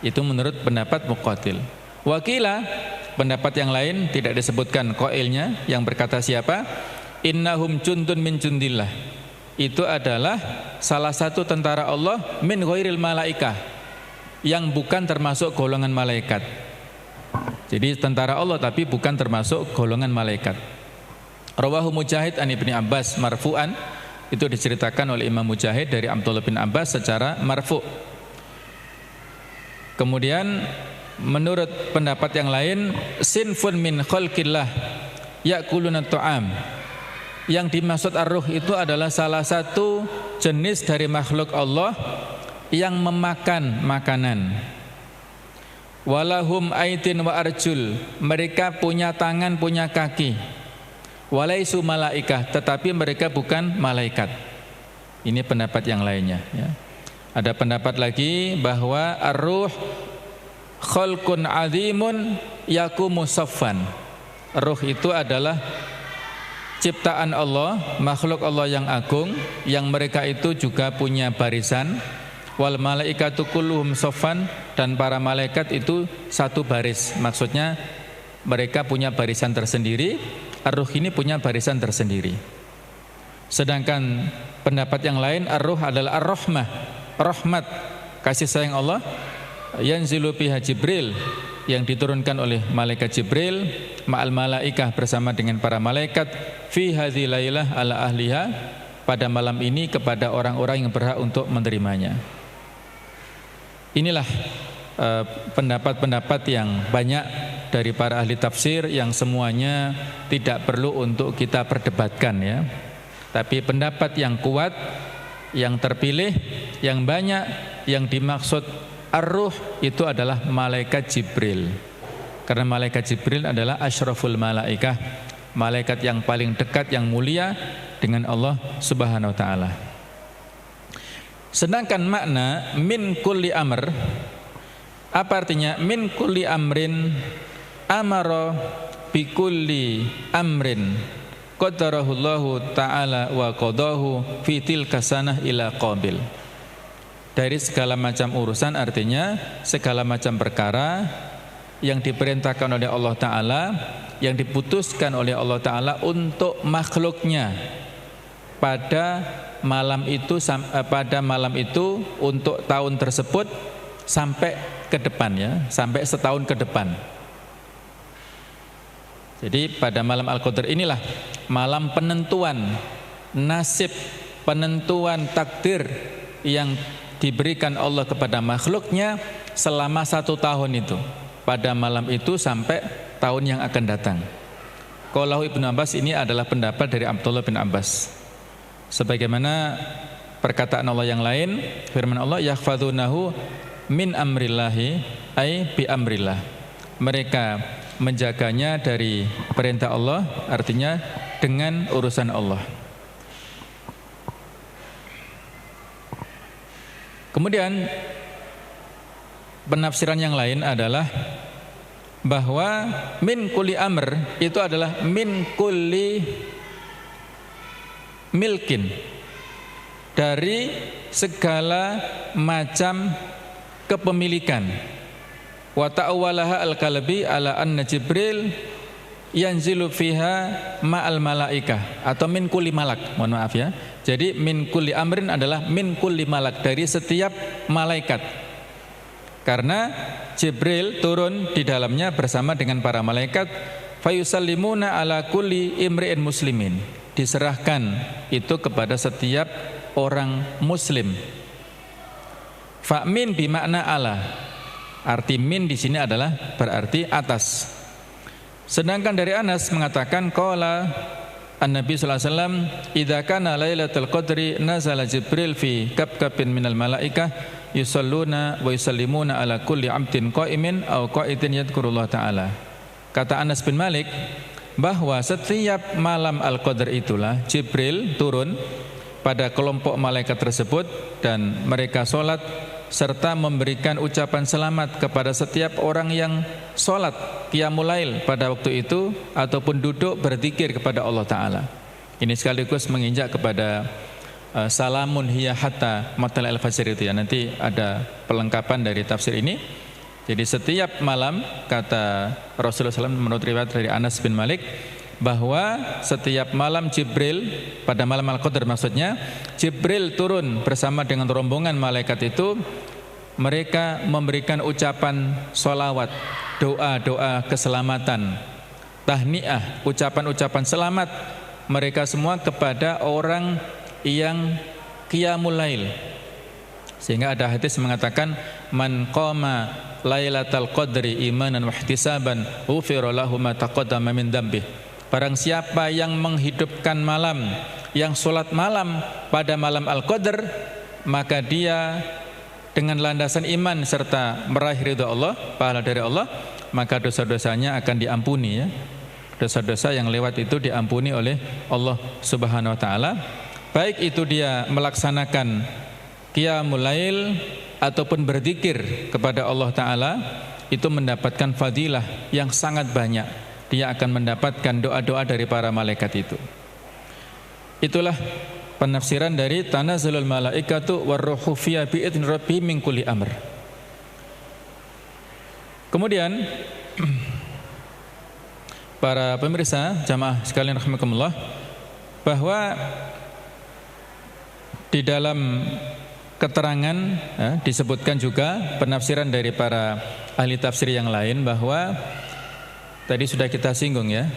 Itu menurut pendapat Muqatil. Wakila, pendapat yang lain tidak disebutkan qailnya, yang berkata siapa? Innahum jundun min jundillah. Itu adalah salah satu tentara Allah min ghairil malaikah, yang bukan termasuk golongan malaikat. Jadi tentara Allah tapi bukan termasuk golongan malaikat. Rawahu Mujahid an Ibni Abbas marfu'an, itu diceritakan oleh Imam Mujahid dari Abdullah bin Abbas secara marfu'. Kemudian menurut pendapat yang lain, sinfun min khalqillah ya'kuluna ta'am. Yang dimaksud ar-ruh itu adalah salah satu jenis dari makhluk Allah yang memakan makanan. Walahum aitin wa arjul, mereka punya tangan, punya kaki. Walaisu malaikah, tetapi mereka bukan malaikat. Ini pendapat yang lainnya ya. Ada pendapat lagi bahwa ar-ruh khalqun azimun yakumu saffan. Ruh itu adalah ciptaan Allah, makhluk Allah yang agung, yang mereka itu juga punya barisan. Wal malaikatu kulluhum saffan, dan para malaikat itu satu baris. Maksudnya mereka punya barisan tersendiri, ar-ruh ini punya barisan tersendiri. Sedangkan pendapat yang lain, ar-ruh adalah ar-rahmah, rahmat, kasih sayang Allah, yanzilu biha Jibril, yang diturunkan oleh malaikat Jibril ma'al malaikah, bersama dengan para malaikat, fi hadhil lailah ala ahliha, pada malam ini kepada orang-orang yang berhak untuk menerimanya. Inilah pendapat-pendapat yang banyak dari para ahli tafsir, yang semuanya tidak perlu untuk kita perdebatkan ya. Tapi pendapat yang kuat, yang terpilih, yang banyak, yang dimaksud ar-ruh itu adalah malaikat Jibril. Karena malaikat Jibril adalah asyraful malaikah, malaikat yang paling dekat, yang mulia dengan Allah Subhanahu wa taala. Sedangkan makna min kulli amr, apa artinya? Min kulli amrin amara bi kulli amrin qadarahullahu ta'ala wa qadahu fi tilka sanah ila qabil. Dari segala macam urusan, artinya segala macam perkara yang diperintahkan oleh Allah Ta'ala, yang diputuskan oleh Allah Ta'ala untuk makhluknya pada malam itu untuk tahun tersebut sampai ke depan ya, sampai setahun ke depan. Jadi pada malam Al-Qadar inilah malam penentuan nasib, penentuan takdir yang diberikan Allah kepada makhluknya selama 1 tahun itu, pada malam itu sampai tahun yang akan datang. Qalahu Ibnu Abbas, ini adalah pendapat dari Abdullah bin Abbas. Sebagaimana perkataan Allah yang lain, firman Allah, yakhfadunahu min amrillahi ay bi amrillah. Mereka menjaganya dari perintah Allah, artinya dengan urusan Allah. Kemudian penafsiran yang lain adalah bahwa min kulli amr itu adalah min kulli milkin, dari segala macam kepemilikan. Wa ta'awwalaha al-Kalbi ala anna Jibril yanzilu fiha ma'al malaikah, atau min kulli malak, mohon maaf ya. Jadi min kulli amrin adalah min kulli malak, dari setiap malaikat. Karena Jibril turun di dalamnya bersama dengan para malaikat, fayusallimuna ala kulli imri'in muslimin, diserahkan itu kepada setiap orang muslim. Fa'min bimakna ala, arti min di sini adalah berarti atas. Sedangkan dari Anas mengatakan qala An-Nabi sallallahu alaihi wasallam, idza kana lailatul qadri nazala Jibril fi kabkabin minal malaikah yusalluna wa yusallimuna ala kulli 'abdin qa'imin aw qa'idin yadhkurullah ta'ala. Kata Anas bin Malik bahwa setiap malam Al-Qadar itulah Jibril turun pada kelompok malaikat tersebut dan mereka sholat serta memberikan ucapan selamat kepada setiap orang yang sholat qiyamul lail pada waktu itu ataupun duduk berzikir kepada Allah Ta'ala. Ini sekaligus menginjak kepada salamun hiya hatta matla'il fajr itu ya. Nanti ada pelengkapan dari tafsir ini. Jadi setiap malam, kata Rasulullah SAW menurut riwayat dari Anas bin Malik, bahwa setiap malam Jibril, pada malam Al-Qadar maksudnya, Jibril turun bersama dengan rombongan malaikat itu. Mereka memberikan ucapan sholawat, doa-doa keselamatan, tahniah, ucapan-ucapan selamat mereka semua kepada orang yang qiyamul lail. Sehingga ada hadis mengatakan, man qama lailatal qadri imanan wa ihtisaban ghufira lahu ma taqaddama min dzambi. Barang siapa yang menghidupkan malam, yang sholat malam pada malam Al-Qadar, maka dia dengan landasan iman serta meraih ridha Allah, pahala dari Allah, maka dosa-dosanya akan diampuni ya. Dosa-dosa yang lewat itu diampuni oleh Allah Subhanahu wa taala. Baik itu dia melaksanakan qiyamul lail ataupun berzikir kepada Allah Ta'ala, itu mendapatkan fadilah yang sangat banyak. Dia akan mendapatkan doa-doa dari para malaikat itu. Itulah penafsiran dari tanazzalul malaikatu warruhu fiha bi'idzni rabbihim min kulli amr. Kemudian para pemirsa jamaah sekalian rahimakumullah, bahwa di dalam keterangan disebutkan juga penafsiran dari para ahli tafsir yang lain, bahwa tadi sudah kita singgung ya,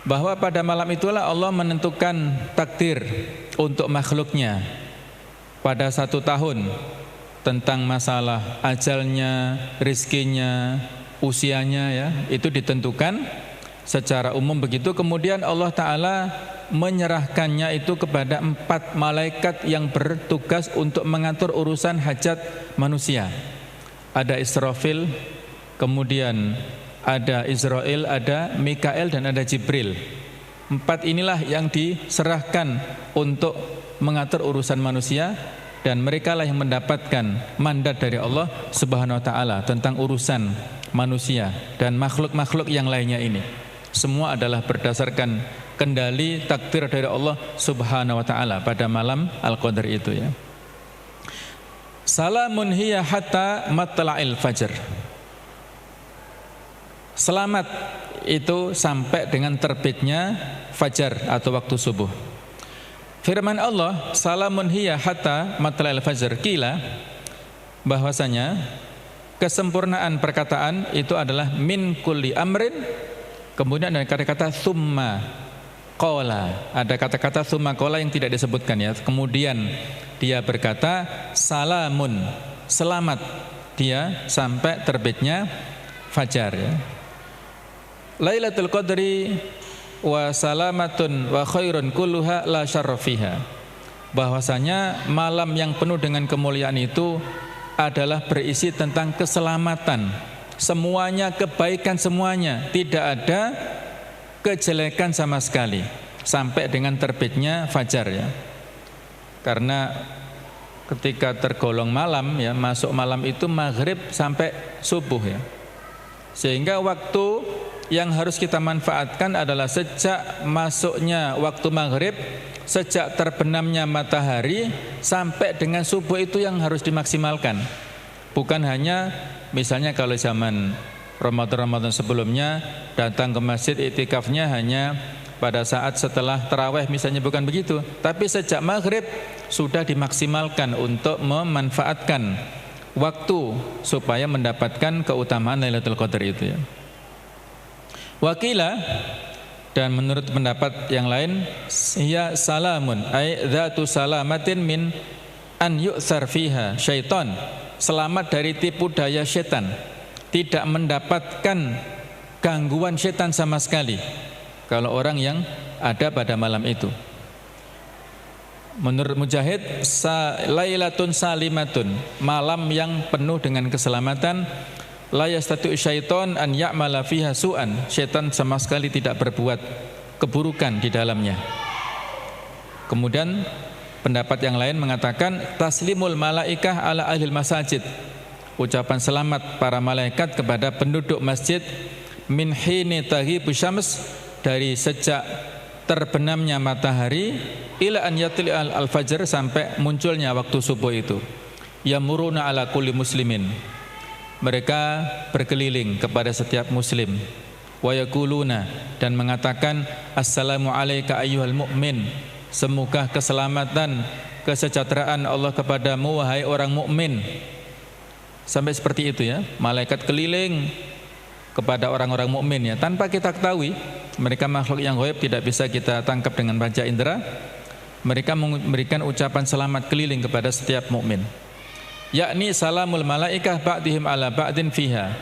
bahwa pada malam itulah Allah menentukan takdir untuk makhluknya pada 1 tahun, tentang masalah ajalnya, rizkinya, usianya ya, itu ditentukan secara umum begitu. Kemudian Allah Ta'ala menyerahkannya itu kepada 4 malaikat yang bertugas untuk mengatur urusan hajat manusia. Ada Israfil, kemudian ada Israel, ada Mikael, dan ada Jibril. 4 inilah yang diserahkan untuk mengatur urusan manusia, dan mereka lah yang mendapatkan mandat dari Allah Subhanahu wa taala tentang urusan manusia dan makhluk-makhluk yang lainnya ini. Semua adalah berdasarkan kendali takdir dari Allah Subhanahu wa taala pada malam Al-Qadar itu ya. Salamun hiya hatta matla'il fajr. Selamat itu sampai dengan terbitnya fajar atau waktu subuh. Firman Allah, salamun hiya hatta matla'il fajr, kila, bahwasanya kesempurnaan perkataan itu adalah min kulli amrin. Kemudian ada kata-kata summa qala, ada kata-kata summa qala yang tidak disebutkan ya. Kemudian dia berkata salamun, selamat dia sampai terbitnya fajar ya. Lailatul Qadri wa salamatun wa khairun kulluha la syarra fiha. Bahwasanya malam yang penuh dengan kemuliaan itu adalah berisi tentang keselamatan, semuanya kebaikan, semuanya tidak ada kejelekan sama sekali sampai dengan terbitnya fajar ya. Karena ketika tergolong malam ya, masuk malam itu maghrib sampai subuh ya. Sehingga waktu yang harus kita manfaatkan adalah sejak masuknya waktu maghrib, sejak terbenamnya matahari sampai dengan subuh, itu yang harus dimaksimalkan. Bukan hanya misalnya kalau zaman Ramadan sebelumnya datang ke masjid iktikafnya hanya pada saat setelah tarawih misalnya, bukan begitu. Tapi sejak maghrib sudah dimaksimalkan untuk memanfaatkan waktu supaya mendapatkan keutamaan Lailatul Qadar itu ya. Wakila, dan menurut pendapat yang lain, ya salamun ay dzatu salamatin min an yu'thar fiha syaitan, selamat dari tipu daya setan, tidak mendapatkan gangguan setan sama sekali kalau orang yang ada pada malam itu. Menurut Mujahid, lailatun salimatun, malam yang penuh dengan keselamatan. La yastati'u syaiton an ya'mala fiha su'an, syaitan sama sekali tidak berbuat keburukan di dalamnya. Kemudian pendapat yang lain mengatakan taslimul malaikah ala ahlil masajid, ucapan selamat para malaikat kepada penduduk masjid, min hini taghibu syams, dari sejak terbenamnya matahari, ila an yatli al-fajr, sampai munculnya waktu subuh itu. Yamuruna ala kulli muslimin, mereka berkeliling kepada setiap muslim. Wa yaquluna, dan mengatakan assalamu alayka ayyuhal mu'min, semoga keselamatan, kesejahteraan Allah kepadamu wahai orang mukmin. Sampai seperti itu ya, malaikat keliling kepada orang-orang mukmin ya, tanpa kita ketahui. Mereka makhluk yang ghaib, tidak bisa kita tangkap dengan panca indera. Mereka memberikan ucapan selamat keliling kepada setiap mukmin. Yakni salamul malaikah ba'dihim ala ba'din fiha.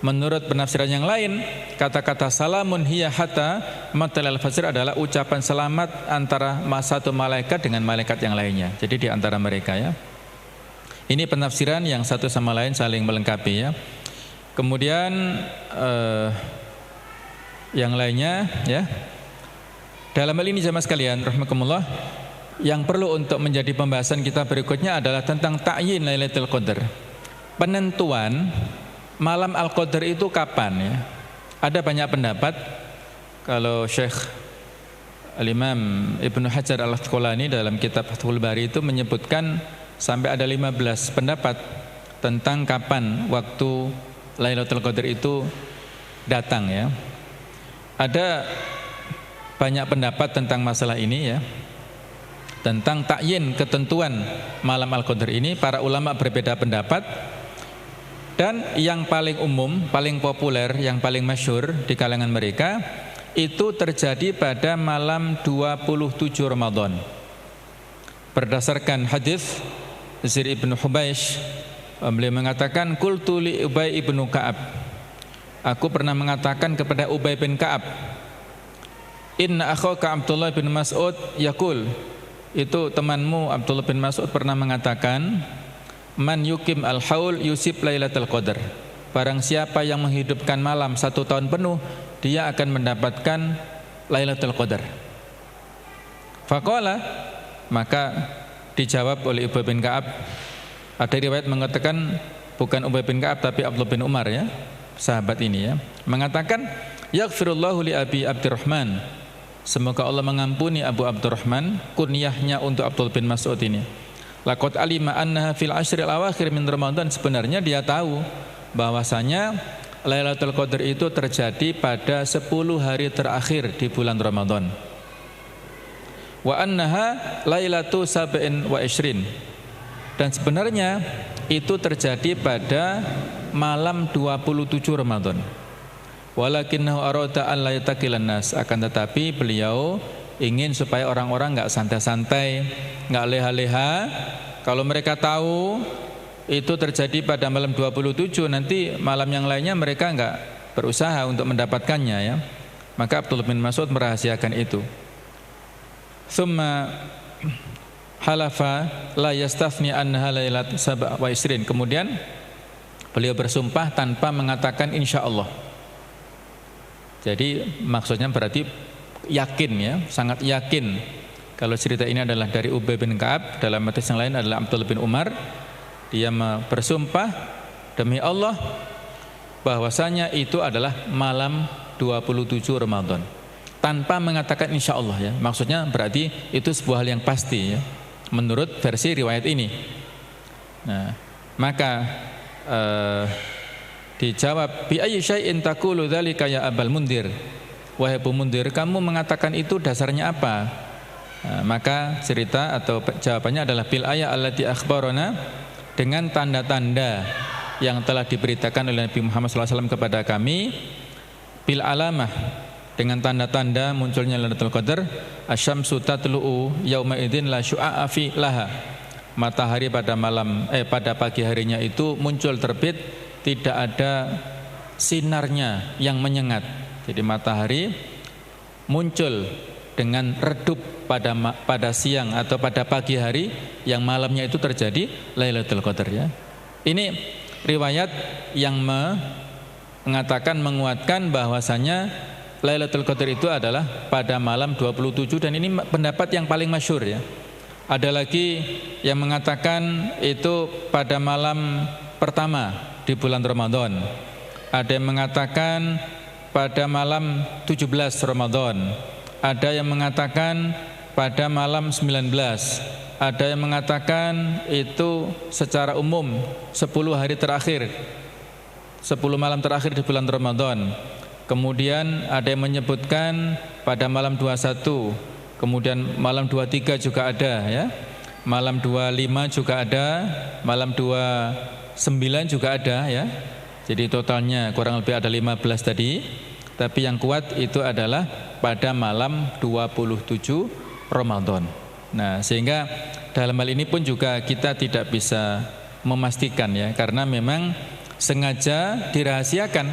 Menurut penafsiran yang lain, kata-kata salamun hiya hatta matla'il fajr adalah ucapan selamat antara satu malaikat dengan malaikat yang lainnya. Jadi di antara mereka ya. Ini penafsiran yang satu sama lain saling melengkapi ya. Kemudian yang lainnya ya. Dalam hal ini jemaah sekalian rahimakumullah, yang perlu untuk menjadi pembahasan kita berikutnya adalah tentang ta'yin Lailatul Qadar. Penentuan malam Al-Qadar itu kapan ya? Ada banyak pendapat. Kalau Syekh Al-Imam Ibnu Hajar Al-Asqalani dalam kitab Fathul Bari itu menyebutkan sampai ada 15 pendapat tentang kapan waktu Lailatul Qadar itu datang ya. Ada banyak pendapat tentang masalah ini ya, tentang takyin ketentuan malam Al-Qadar ini. Para ulama berbeda pendapat, dan yang paling umum, paling populer, yang paling masyhur di kalangan mereka itu terjadi pada malam 27 Ramadan. Berdasarkan hadis Zaid bin Hubaish, beliau mengatakan qultu li Ubay bin Ka'ab, aku pernah mengatakan kepada Ubay bin Ka'ab, inna akhaka Abdullah bin Mas'ud yaqul, itu temanmu Abdullah bin Mas'ud pernah mengatakan, man yukim al-haul yusib Lailatul Qadar, barang siapa yang menghidupkan malam 1 tahun penuh, dia akan mendapatkan Lailatul Qadar. Faqala, maka dijawab oleh Ubay bin Ka'ab. Ada riwayat mengatakan bukan Ubay bin Ka'ab tapi Abdullah bin Umar ya, sahabat ini ya, mengatakan yaghfirullahu li Abi Abdurrahman, semoga Allah mengampuni Abu Abdurrahman, kunyahnya untuk Abdullah bin Mas'ud ini. Laqad alima annaha fil ashril awakhir min Ramadan, sebenarnya dia tahu bahwasanya Lailatul Qadar itu terjadi pada 10 hari terakhir di bulan Ramadan. Wa annaha lailatu sab'in wa ishrin, dan sebenarnya itu terjadi pada malam 27 Ramadan. Walakinnahu arada an la yataqilan nas, akan tetapi beliau ingin supaya orang-orang enggak santai-santai, enggak leha-leha. Kalau mereka tahu itu terjadi pada malam 27, nanti malam yang lainnya mereka enggak berusaha untuk mendapatkannya ya. Maka Abdullah bin Mas'ud merahasiakan itu. Tsumma halafa la yastafni annaha lailat sab'a wa isrin, kemudian beliau bersumpah tanpa mengatakan insyaallah. Jadi maksudnya berarti yakin ya, sangat yakin kalau cerita ini adalah dari Ubay bin Ka'ab. Dalam hadis yang lain adalah Abdullah bin Umar. Dia bersumpah demi Allah bahwasanya itu adalah malam 27 Ramadan tanpa mengatakan insyaallah ya. Maksudnya berarti itu sebuah hal yang pasti ya, menurut versi riwayat ini. Nah, maka dijawab bi ayyi syai'in taqulu dzalika ya Abul Mundhir, wahai Abu Mundhir, kamu mengatakan itu dasarnya apa? Nah, maka cerita atau jawabannya adalah bil ayat allati akhbarana, dengan tanda-tanda yang telah diberitakan oleh Nabi Muhammad SAW kepada kami, bil alamah, dengan tanda-tanda munculnya Lailatul Qadar, asyamsu tatlu'u yauma idzin la syu'a fi laha, matahari pada pada pagi harinya itu muncul terbit, tidak ada sinarnya yang menyengat. Jadi matahari muncul dengan redup pada siang atau pada pagi hari, yang malamnya itu terjadi Lailatul Qadar ya. Ini riwayat yang mengatakan, menguatkan bahwasanya Lailatul Qadar itu adalah pada malam 27, dan ini pendapat yang paling masyhur ya. Ada lagi yang mengatakan itu pada malam pertama di bulan Ramadan. Ada yang mengatakan pada malam 17 Ramadan. Ada yang mengatakan pada malam 19. Ada yang mengatakan itu secara umum 10 hari terakhir, 10 malam terakhir di bulan Ramadan. Kemudian ada yang menyebutkan pada malam 21, kemudian malam 23 juga ada ya. Malam 25 juga ada, malam 29 juga ada ya. Jadi totalnya kurang lebih ada 15 tadi. Tapi yang kuat itu adalah pada malam 27 Ramadan. Nah, sehingga dalam hal ini pun juga kita tidak bisa memastikan ya, karena memang sengaja dirahasiakan.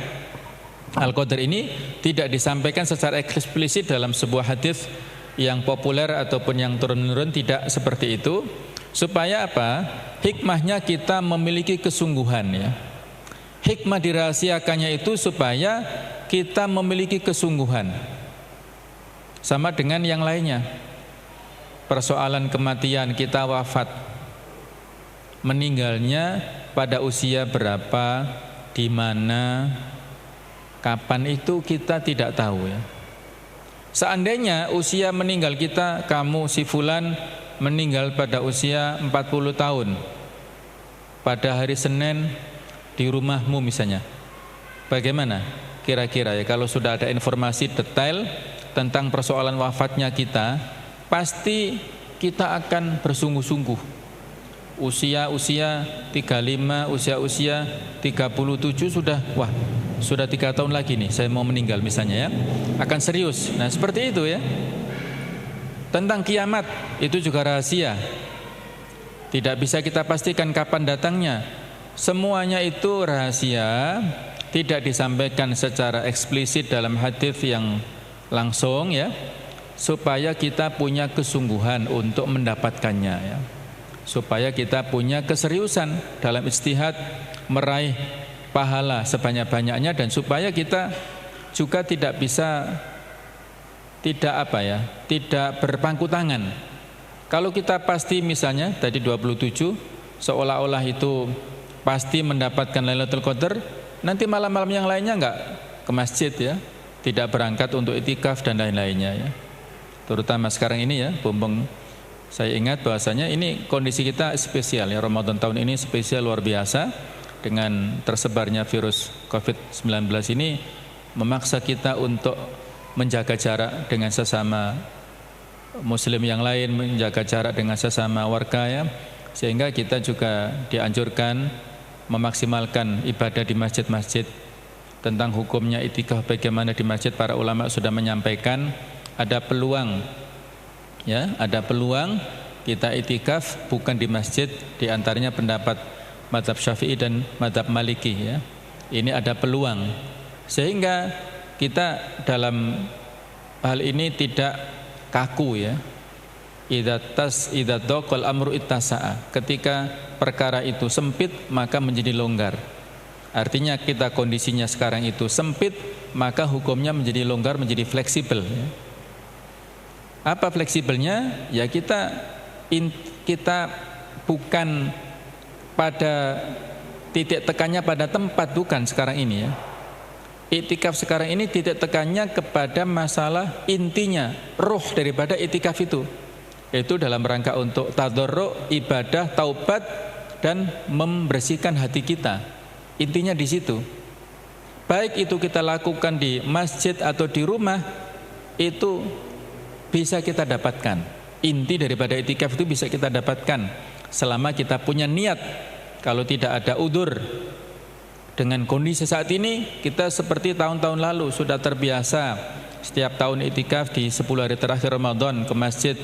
Al-Qadar ini tidak disampaikan secara eksplisit dalam sebuah hadis yang populer ataupun yang turun-menurun, tidak seperti itu. Supaya apa? Hikmahnya kita memiliki kesungguhan ya. Hikmah dirahasiakannya itu supaya kita memiliki kesungguhan. Sama dengan yang lainnya. Persoalan kematian, kita wafat, meninggalnya pada usia berapa, di mana, kapan, itu kita tidak tahu ya. Seandainya usia meninggal kita, kamu si fulan meninggal pada usia 40 tahun pada hari Senin di rumahmu misalnya, bagaimana kira-kira ya kalau sudah ada informasi detail tentang persoalan wafatnya kita, pasti kita akan bersungguh-sungguh. Usia 35, usia 37 sudah, wah sudah 3 tahun lagi nih saya mau meninggal misalnya ya, akan serius. Nah seperti itu ya. Tentang kiamat itu juga rahasia, tidak bisa kita pastikan kapan datangnya. Semuanya itu rahasia, tidak disampaikan secara eksplisit dalam hadis yang langsung ya, supaya kita punya kesungguhan untuk mendapatkannya ya. Supaya kita punya keseriusan dalam ijtihad meraih pahala sebanyak-banyaknya, dan supaya kita juga tidak bisa tidak berpangku tangan. Kalau kita pasti misalnya tadi 27 seolah-olah itu pasti mendapatkan Lailatul Qadar, nanti malam-malam yang lainnya enggak ke masjid ya, tidak berangkat untuk itikaf dan lain-lainnya ya. Terutama sekarang ini ya, bumbung saya ingat bahwasanya ini kondisi kita spesial ya, Ramadan tahun ini spesial luar biasa dengan tersebarnya virus COVID-19 ini, memaksa kita untuk menjaga jarak dengan sesama muslim yang lain, menjaga jarak dengan sesama warga ya, sehingga kita juga dianjurkan memaksimalkan ibadah di masjid-masjid. Tentang hukumnya itikaf bagaimana di masjid, para ulama sudah menyampaikan ada peluang ya, ada peluang kita itikaf bukan di masjid, di antaranya pendapat mazhab Syafi'i dan mazhab Maliki ya. Ini ada peluang, sehingga kita dalam hal ini tidak kaku ya. Idza dhaqal amru ittasa'a. Ketika perkara itu sempit maka menjadi longgar. Artinya kita kondisinya sekarang itu sempit, maka hukumnya menjadi longgar, menjadi fleksibel ya. Apa fleksibelnya? Ya kita bukan pada titik tekannya pada tempat, bukan sekarang ini ya. Iktikaf sekarang ini titik tekannya kepada masalah intinya, ruh daripada iktikaf itu, yaitu dalam rangka untuk tadarruk, ibadah, taubat, dan membersihkan hati kita. Intinya di situ. Baik itu kita lakukan di masjid atau di rumah, itu bisa kita dapatkan. Inti daripada iktikaf itu bisa kita dapatkan selama kita punya niat. Kalau tidak ada udzur, dengan kondisi saat ini kita seperti tahun-tahun lalu sudah terbiasa setiap tahun iktikaf di 10 hari terakhir Ramadan ke masjid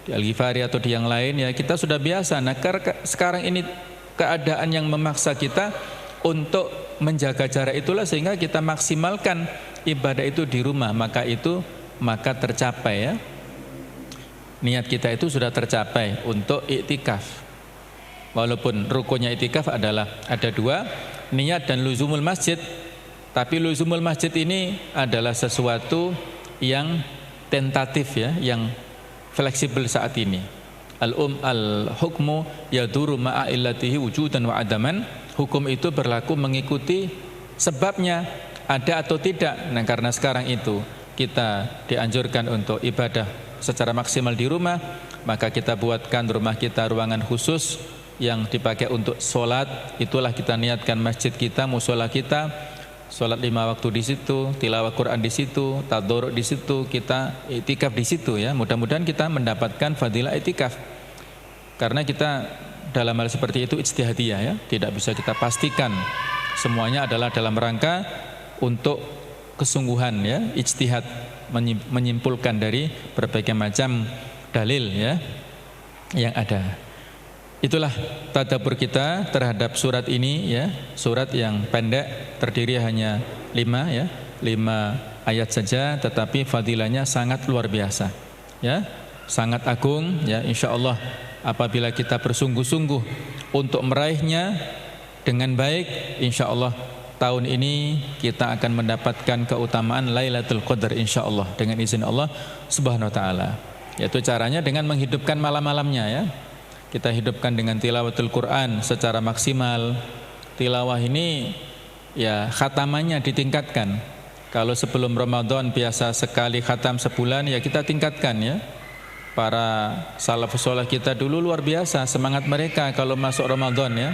di Al-Ghifari atau di yang lain ya, kita sudah biasa. Nah sekarang ini keadaan yang memaksa kita untuk menjaga jarak, itulah sehingga kita maksimalkan ibadah itu di rumah, maka tercapai ya. niat kita itu sudah tercapai untuk iktikaf. Walaupun rukunnya iktikaf adalah ada dua, niat dan luzumul masjid. Tapi luzumul masjid ini adalah sesuatu yang tentatif ya, yang fleksibel saat ini. Al-hukmu yaduru ma'a illatihi wujudan wa adaman. Hukum itu berlaku mengikuti sebabnya, ada atau tidak. Nah, karena sekarang itu kita dianjurkan untuk ibadah secara maksimal di rumah, maka kita buatkan rumah kita ruangan khusus yang dipakai untuk sholat. Itulah kita niatkan masjid kita, musola kita, sholat 5 waktu di situ, tilawah Quran di situ, tadarruk di situ, kita iktikaf di situ ya. Mudah-mudahan kita mendapatkan fadilah iktikaf. Karena kita dalam hal seperti itu ijtihadiyah ya, tidak bisa kita pastikan. Semuanya adalah dalam rangka untuk kesungguhan ya, ijtihad, menyimpulkan dari berbagai macam dalil ya yang ada. Itulah tadabbur kita terhadap surat ini ya, surat yang pendek, terdiri hanya 5 ayat saja, tetapi fadilahnya sangat luar biasa ya, sangat agung ya. Insyaallah apabila kita bersungguh-sungguh untuk meraihnya dengan baik, insyaallah tahun ini kita akan mendapatkan keutamaan Lailatul Qadar insyaallah dengan izin Allah Subhanahu wa taala. Yaitu caranya dengan menghidupkan malam-malamnya ya. Kita hidupkan dengan tilawatul Quran secara maksimal. Tilawah ini ya khatamannya ditingkatkan. Kalau sebelum Ramadan biasa sekali khatam sebulan, ya kita tingkatkan ya. Para salafus saleh kita dulu luar biasa semangat mereka kalau masuk Ramadan ya.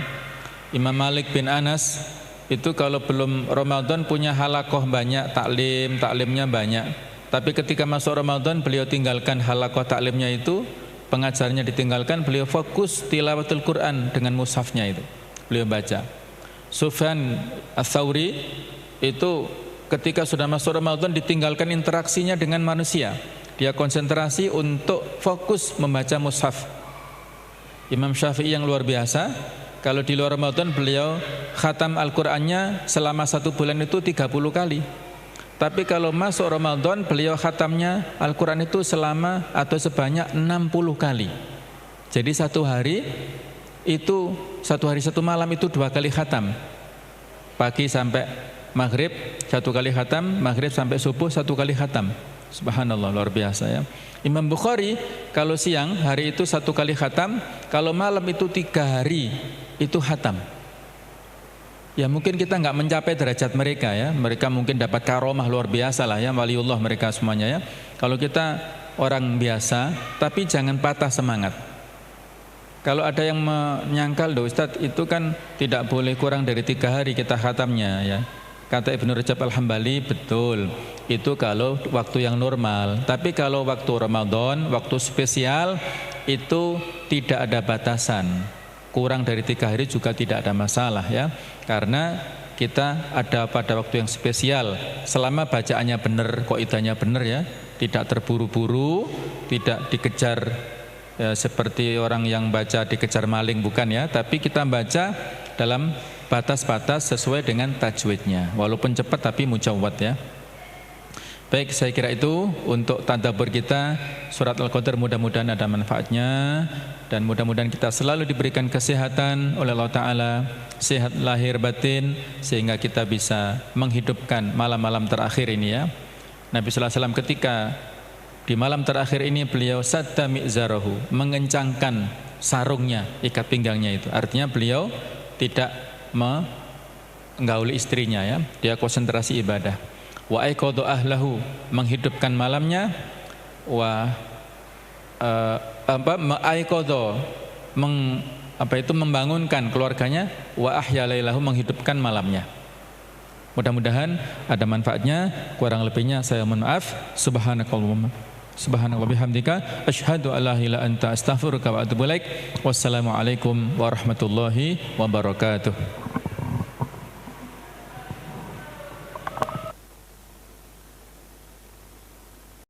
Imam Malik bin Anas itu kalau belum Ramadan punya halakoh banyak, taklimnya banyak. Tapi ketika masuk Ramadan beliau tinggalkan halakoh taklimnya itu, pengajarnya ditinggalkan, beliau fokus tilawatul Quran dengan mushafnya itu. Beliau baca. Sufyan Ats-Tsauri itu ketika sudah masuk Ramadan ditinggalkan interaksinya dengan manusia. Dia konsentrasi untuk fokus membaca mushaf. Imam Syafi'i yang luar biasa, kalau di luar Ramadan beliau khatam Al-Qur'annya selama 1 bulan itu 30 kali. Tapi kalau masuk Ramadan beliau khatamnya Al-Qur'an itu selama atau sebanyak 60 kali. Jadi 1 hari itu 1 hari 1 malam itu 2 kali khatam. Pagi sampai maghrib 1 kali khatam, maghrib sampai subuh 1 kali khatam. Subhanallah, luar biasa ya. Imam Bukhari kalau siang hari itu 1 kali khatam, kalau malam itu 3 hari itu khatam. Ya mungkin kita nggak mencapai derajat mereka ya. Mereka mungkin dapat karomah luar biasa lah ya, waliullah mereka semuanya ya. Kalau kita orang biasa, tapi jangan patah semangat. Kalau ada yang menyangkal, Ustadz itu kan tidak boleh kurang dari 3 hari kita khatamnya ya. Kata Ibnu Rajab Al-Hambali, betul, itu kalau waktu yang normal. Tapi kalau waktu Ramadan, waktu spesial, itu tidak ada batasan. Kurang dari 3 hari juga tidak ada masalah ya. Karena kita ada pada waktu yang spesial. Selama bacaannya benar, qaidahnya benar ya. Tidak terburu-buru, tidak dikejar ya, seperti orang yang baca dikejar maling, bukan ya. Tapi kita baca dalam batas-batas sesuai dengan tajwidnya, walaupun cepat tapi mujawwad ya. Baik, saya kira itu untuk tadabbur kita surat Al-Qadar, mudah-mudahan ada manfaatnya dan mudah-mudahan kita selalu diberikan kesehatan oleh Allah Ta'ala, sehat lahir batin, sehingga kita bisa menghidupkan malam-malam terakhir ini ya. Nabi sallallahu alaihi wasallam ketika di malam terakhir ini beliau sadda mi'zarahu, mengencangkan sarungnya, ikat pinggangnya itu. Artinya beliau tidak menggauli istrinya ya, dia konsentrasi ibadah. Wa aiqadha ahlahu, menghidupkan malamnya. Wa membangunkan keluarganya. Wa ahya lailahu, menghidupkan malamnya. Mudah-mudahan ada manfaatnya. Kurang lebihnya saya mohon maaf. Subhanakallahumma bihamdika asyhadu an la ilaha illa anta astaghfiruka wa atubu ilaik. Wassalamualaikum warahmatullahi wabarakatuh.